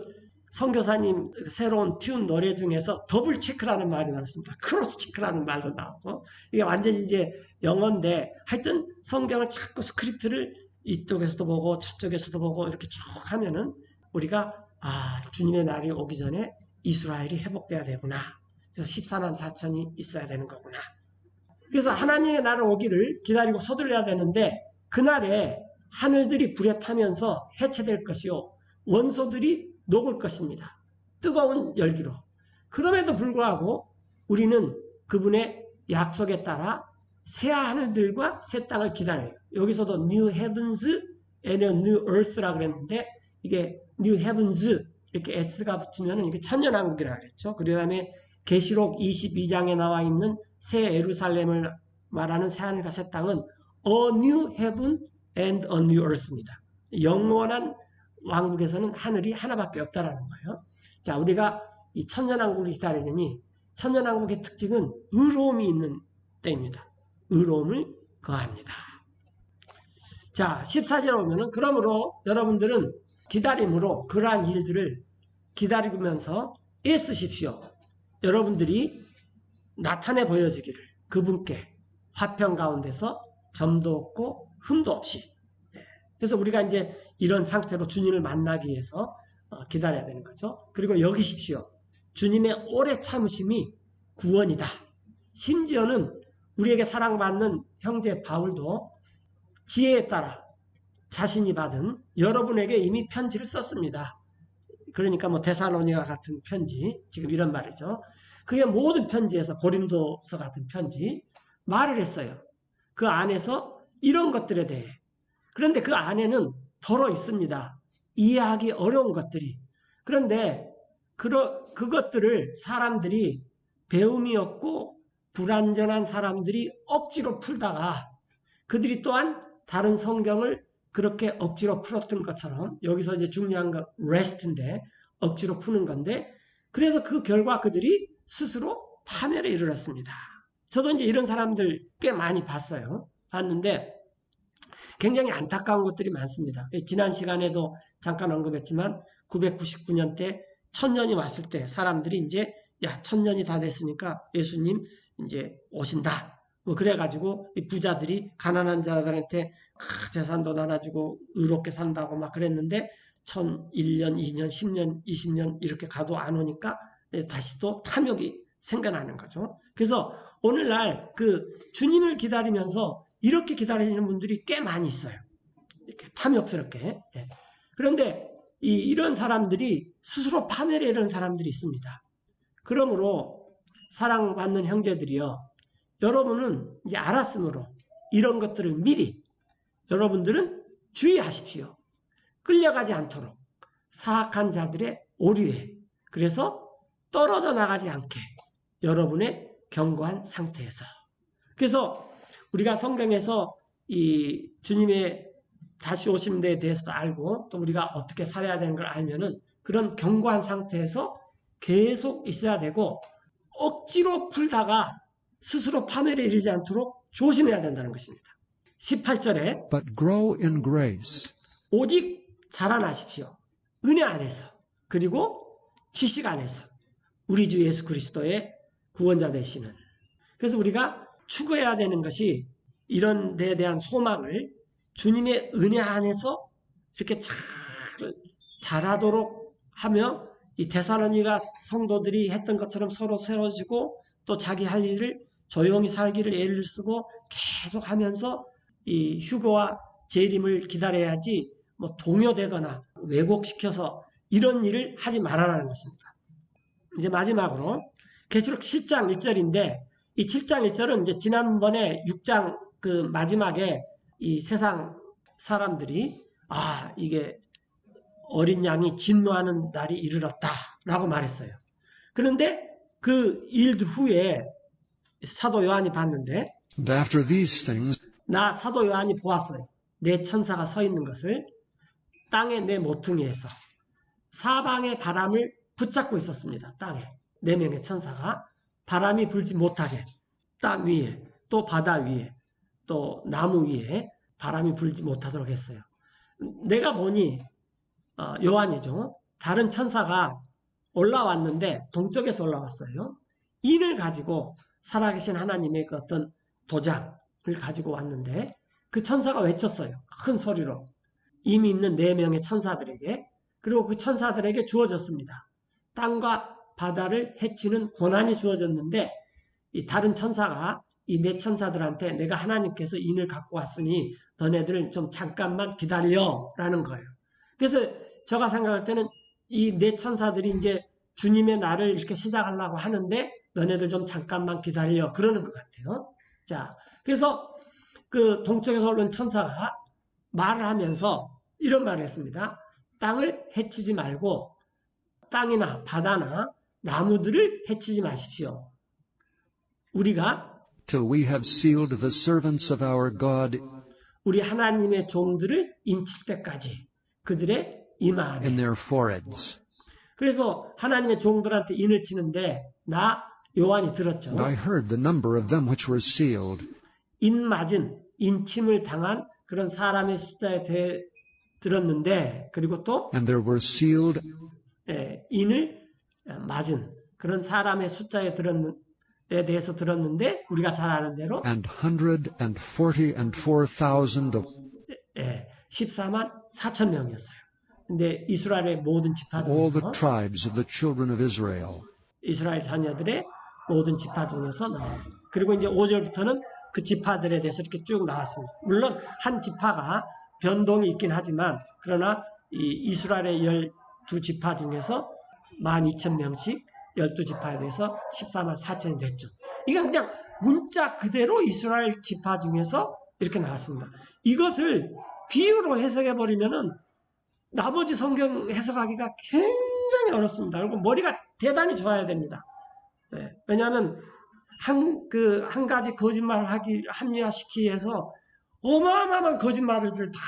선교사님 새로운 튠 노래 중에서 더블 체크라는 말이 나왔습니다. 크로스 체크라는 말도 나오고 이게 완전히 이제 영어인데 하여튼 성경을 자꾸 스크립트를 이쪽에서도 보고 저쪽에서도 보고 이렇게 쭉 하면은 우리가 주님의 날이 오기 전에 이스라엘이 회복돼야 되구나. 그래서 14만 4천이 있어야 되는 거구나. 그래서 하나님의 날을 오기를 기다리고 서둘러야 되는데 그날에 하늘들이 불에 타면서 해체될 것이요. 원소들이 녹을 것입니다. 뜨거운 열기로. 그럼에도 불구하고 우리는 그분의 약속에 따라 새 하늘들과 새 땅을 기다려요. 여기서도 New Heavens and a New Earth라고 그랬는데 이게 New Heavens 이렇게 S가 붙으면 이게 천년왕국이라고 그랬죠. 그 다음에 계시록 22장에 나와 있는 새 예루살렘을 말하는 새 하늘과 새 땅은 A New Heaven and a New Earth입니다. 영원한 왕국에서는 하늘이 하나밖에 없다라는 거예요. 자, 우리가 이 천년왕국을 기다리느니 천년왕국의 특징은 의로움이 있는 때입니다. 의로움을 거합니다. 자, 14절에 보면은 그러므로 여러분들은 기다림으로 그러한 일들을 기다리면서 애쓰십시오. 여러분들이 나타내 보여지기를 그분께 화평 가운데서 점도 없고 흠도 없이. 그래서 우리가 이제 이런 상태로 주님을 만나기 위해서 기다려야 되는 거죠. 그리고 여기십시오. 주님의 오래 참으심이 구원이다. 심지어는 우리에게 사랑받는 형제 바울도 지혜에 따라 자신이 받은 여러분에게 이미 편지를 썼습니다. 그러니까 뭐 데살로니가 같은 편지, 지금 이런 말이죠. 그의 모든 편지에서 고린도서 같은 편지 말을 했어요. 그 안에서 이런 것들에 대해. 그런데 그 안에는 덜어 있습니다. 이해하기 어려운 것들이. 그런데 그것들을 사람들이 배움이 없고 불완전한 사람들이 억지로 풀다가 그들이 또한 다른 성경을 그렇게 억지로 풀었던 것처럼 여기서 이제 중요한 건 rest인데 억지로 푸는 건데 그래서 그 결과 그들이 스스로 파멸에 이르렀습니다. 저도 이제 이런 사람들 꽤 많이 봤는데 굉장히 안타까운 것들이 많습니다. 지난 시간에도 잠깐 언급했지만 999년 때 천년이 왔을 때 사람들이 이제 야 천년이 다 됐으니까 예수님 이제 오신다. 뭐 그래가지고 이 부자들이 가난한 자들한테 재산도 나눠주고 의롭게 산다고 막 그랬는데 1년, 2년, 10년, 20년 이렇게 가도 안 오니까 다시 또 탐욕이 생겨나는 거죠. 그래서 오늘날 그 주님을 기다리면서 이렇게 기다리시는 분들이 꽤 많이 있어요. 이렇게 탐욕스럽게. 그런데 이런 사람들이 스스로 파멸에 이르는 사람들이 있습니다. 그러므로 사랑받는 형제들이요. 여러분은 이제 알았으므로 이런 것들을 미리 여러분들은 주의하십시오. 끌려가지 않도록 사악한 자들의 오류에 그래서 떨어져 나가지 않게 여러분의 견고한 상태에서 그래서 우리가 성경에서 이 주님의 다시 오시는 데에 대해서도 알고 또 우리가 어떻게 살아야 되는 걸 알면은 그런 견고한 상태에서 계속 있어야 되고 억지로 풀다가 스스로 파멸에 이르지 않도록 조심해야 된다는 것입니다. 18절에 But grow in grace 오직 자라나십시오. 은혜 안에서 그리고 지식 안에서 우리 주 예수 그리스도의 구원자 되시는 그래서 우리가 추구해야 되는 것이 이런 데에 대한 소망을 주님의 은혜 안에서 이렇게 잘 자라도록 하며 이 데살로니가 성도들이 했던 것처럼 서로 세워지고 또 자기 할 일을 조용히 살기를 애를 쓰고 계속 하면서 이 휴거와 재림을 기다려야지 뭐 동요되거나 왜곡시켜서 이런 일을 하지 말아라는 것입니다. 이제 마지막으로 계시록 7장 1절인데 이 7장 1절은 이제 지난번에 6장 그 마지막에 이 세상 사람들이 이게 어린 양이 진노하는 날이 이르렀다라고 말했어요. 그런데 그 일 후에 사도 요한이 봤는데 And after these things 나 사도 요한이 보았어요. 내 천사가 서 있는 것을 땅의 내 모퉁이에서 사방의 바람을 붙잡고 있었습니다. 땅에 4명의 천사가 바람이 불지 못하게 땅 위에 또 바다 위에 또 나무 위에 바람이 불지 못하도록 했어요. 내가 보니 요한이죠. 다른 천사가 올라왔는데 동쪽에서 올라왔어요. 인을 가지고 살아계신 하나님의 그 어떤 도장을 가지고 왔는데 그 천사가 외쳤어요. 큰 소리로. 이미 있는 4명의 천사들에게 그리고 그 천사들에게 주어졌습니다. 땅과 바다를 해치는 권한이 주어졌는데 이 다른 천사가 이 4 천사들한테 내가 하나님께서 인을 갖고 왔으니 너네들 좀 잠깐만 기다려 라는 거예요. 그래서 제가 생각할 때는 이 4 천사들이 이제 주님의 날을 이렇게 시작하려고 하는데 너네들 좀 잠깐만 기다려 그러는 것 같아요. 자, 그래서 그 동쪽에서 오른 천사가 말을 하면서 이런 말을 했습니다. 땅을 해치지 말고 땅이나 바다나 나무들을 해치지 마십시오. 우리가 till we have sealed the servants of our God 우리 하나님의 종들을 인칠 때까지 그들의 이마 안에 in their foreheads. 그래서 하나님의 종들한테 인을 치는데 나 요한이 들었죠. And I heard the number of them which were sealed. 인 맞은 인침을 당한 그런 사람의 숫자에 대해 들었는데 그리고 또 And there were sealed 인을 맞은 그런 사람의 숫자에 대해서 들었는데 우리가 잘 아는 대로 and 144,000 of 14만 4천 명이었어요. 근데 이스라엘의 모든 지파 all the 중에서 tribes of the children of Israel. 이스라엘 자녀들의 모든 지파 중에서 나왔어요. 그리고 이제 5절부터는 그 지파들에 대해서 이렇게 쭉 나왔습니다. 물론 한 지파가 변동이 있긴 하지만 그러나 이 이스라엘의 12지파 중에서 12,000명씩 12지파에 대해서 14만 4천이 됐죠. 이건 그냥 문자 그대로 이스라엘 지파 중에서 이렇게 나왔습니다. 이것을 비유로 해석해버리면은 나머지 성경 해석하기가 굉장히 어렵습니다. 그리고 머리가 대단히 좋아야 됩니다. 네, 왜냐하면 한 가지 거짓말을 합리화시키기 위해서 어마어마한 거짓말을 다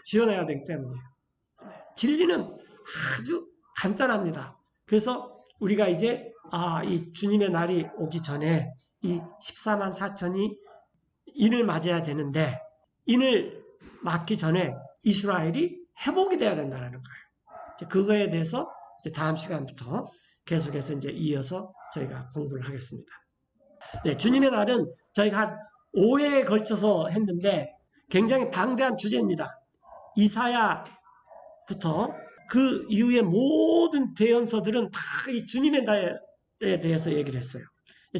지어내야 되기 때문에 진리는 아주 간단합니다. 그래서 우리가 이제 이 주님의 날이 오기 전에 이 14만 4천이 인을 맞아야 되는데 인을 맞기 전에 이스라엘이 회복이 돼야 된다는 거예요. 그거에 대해서 다음 시간부터 계속해서 이제 이어서 저희가 공부를 하겠습니다. 네, 주님의 날은 저희가 한 5회에 걸쳐서 했는데 굉장히 방대한 주제입니다. 이사야부터 그 이후의 모든 대언서들은 다 이 주님의 날에 대해서 얘기를 했어요.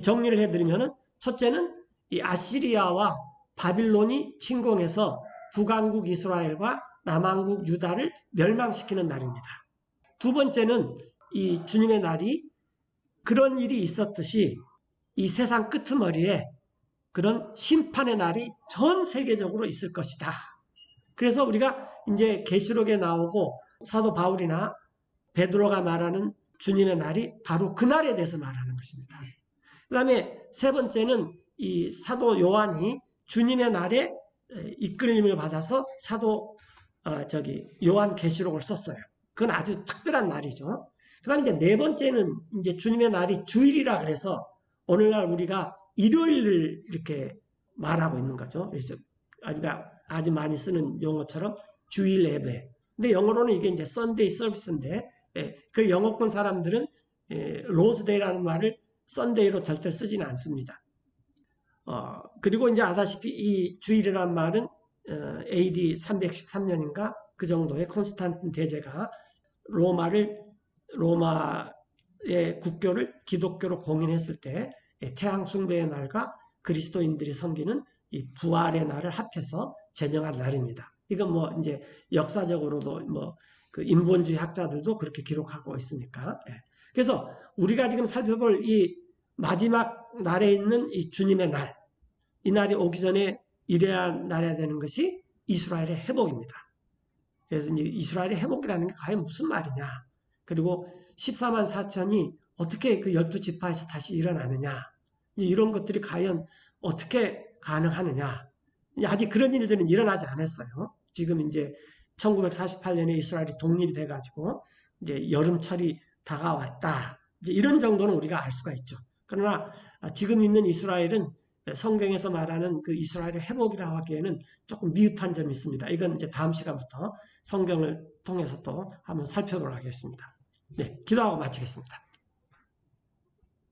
정리를 해드리면은 첫째는 이 아시리아와 바빌론이 침공해서 북왕국 이스라엘과 남왕국 유다를 멸망시키는 날입니다. 두 번째는 이 주님의 날이 그런 일이 있었듯이 이 세상 끄트머리에 그런 심판의 날이 전 세계적으로 있을 것이다. 그래서 우리가 이제 계시록에 나오고 사도 바울이나 베드로가 말하는 주님의 날이 바로 그 날에 대해서 말하는 것입니다. 그 다음에 세 번째는 이 사도 요한이 주님의 날에 이끌림을 받아서 사도 요한 계시록을 썼어요. 그건 아주 특별한 날이죠. 그 다음에 이제 네 번째는 이제 주님의 날이 주일이라 그래서 오늘날 우리가 일요일을 이렇게 말하고 있는 거죠. 그래서 아주 많이 쓰는 용어처럼 주일 예배. 근데 영어로는 이게 이제 Sunday 서비스인데, 그 영어권 사람들은 로즈데이라는 말을 썬데이로 절대 쓰지는 않습니다. 그리고 이제 아다시피 이 주일이라는 말은 AD 313년인가 그 정도의 콘스탄틴 대제가 로마의 국교를 기독교로 공인했을 때 태양 숭배의 날과 그리스도인들이 섬기는 이 부활의 날을 합해서 제정한 날입니다. 이건 뭐 이제 역사적으로도 뭐 그 인본주의 학자들도 그렇게 기록하고 있으니까. 그래서 우리가 지금 살펴볼 이 마지막 날에 있는 이 주님의 날, 이 날이 오기 전에 이래야 날해야 되는 것이 이스라엘의 회복입니다. 그래서 이제 이스라엘의 회복이라는 게 과연 무슨 말이냐? 그리고 14만 4천이 어떻게 그 12지파에서 다시 일어나느냐? 이런 것들이 과연 어떻게 가능하느냐? 아직 그런 일들은 일어나지 않았어요. 지금 이제 1948년에 이스라엘이 독립이 돼가지고 이제 여름철이 다가왔다. 이제 이런 정도는 우리가 알 수가 있죠. 그러나 지금 있는 이스라엘은 성경에서 말하는 그 이스라엘의 회복이라고 하기에는 조금 미흡한 점이 있습니다. 이건 이제 다음 시간부터 성경을 통해서 또 한번 살펴보도록 하겠습니다. 네, 기도하고 마치겠습니다.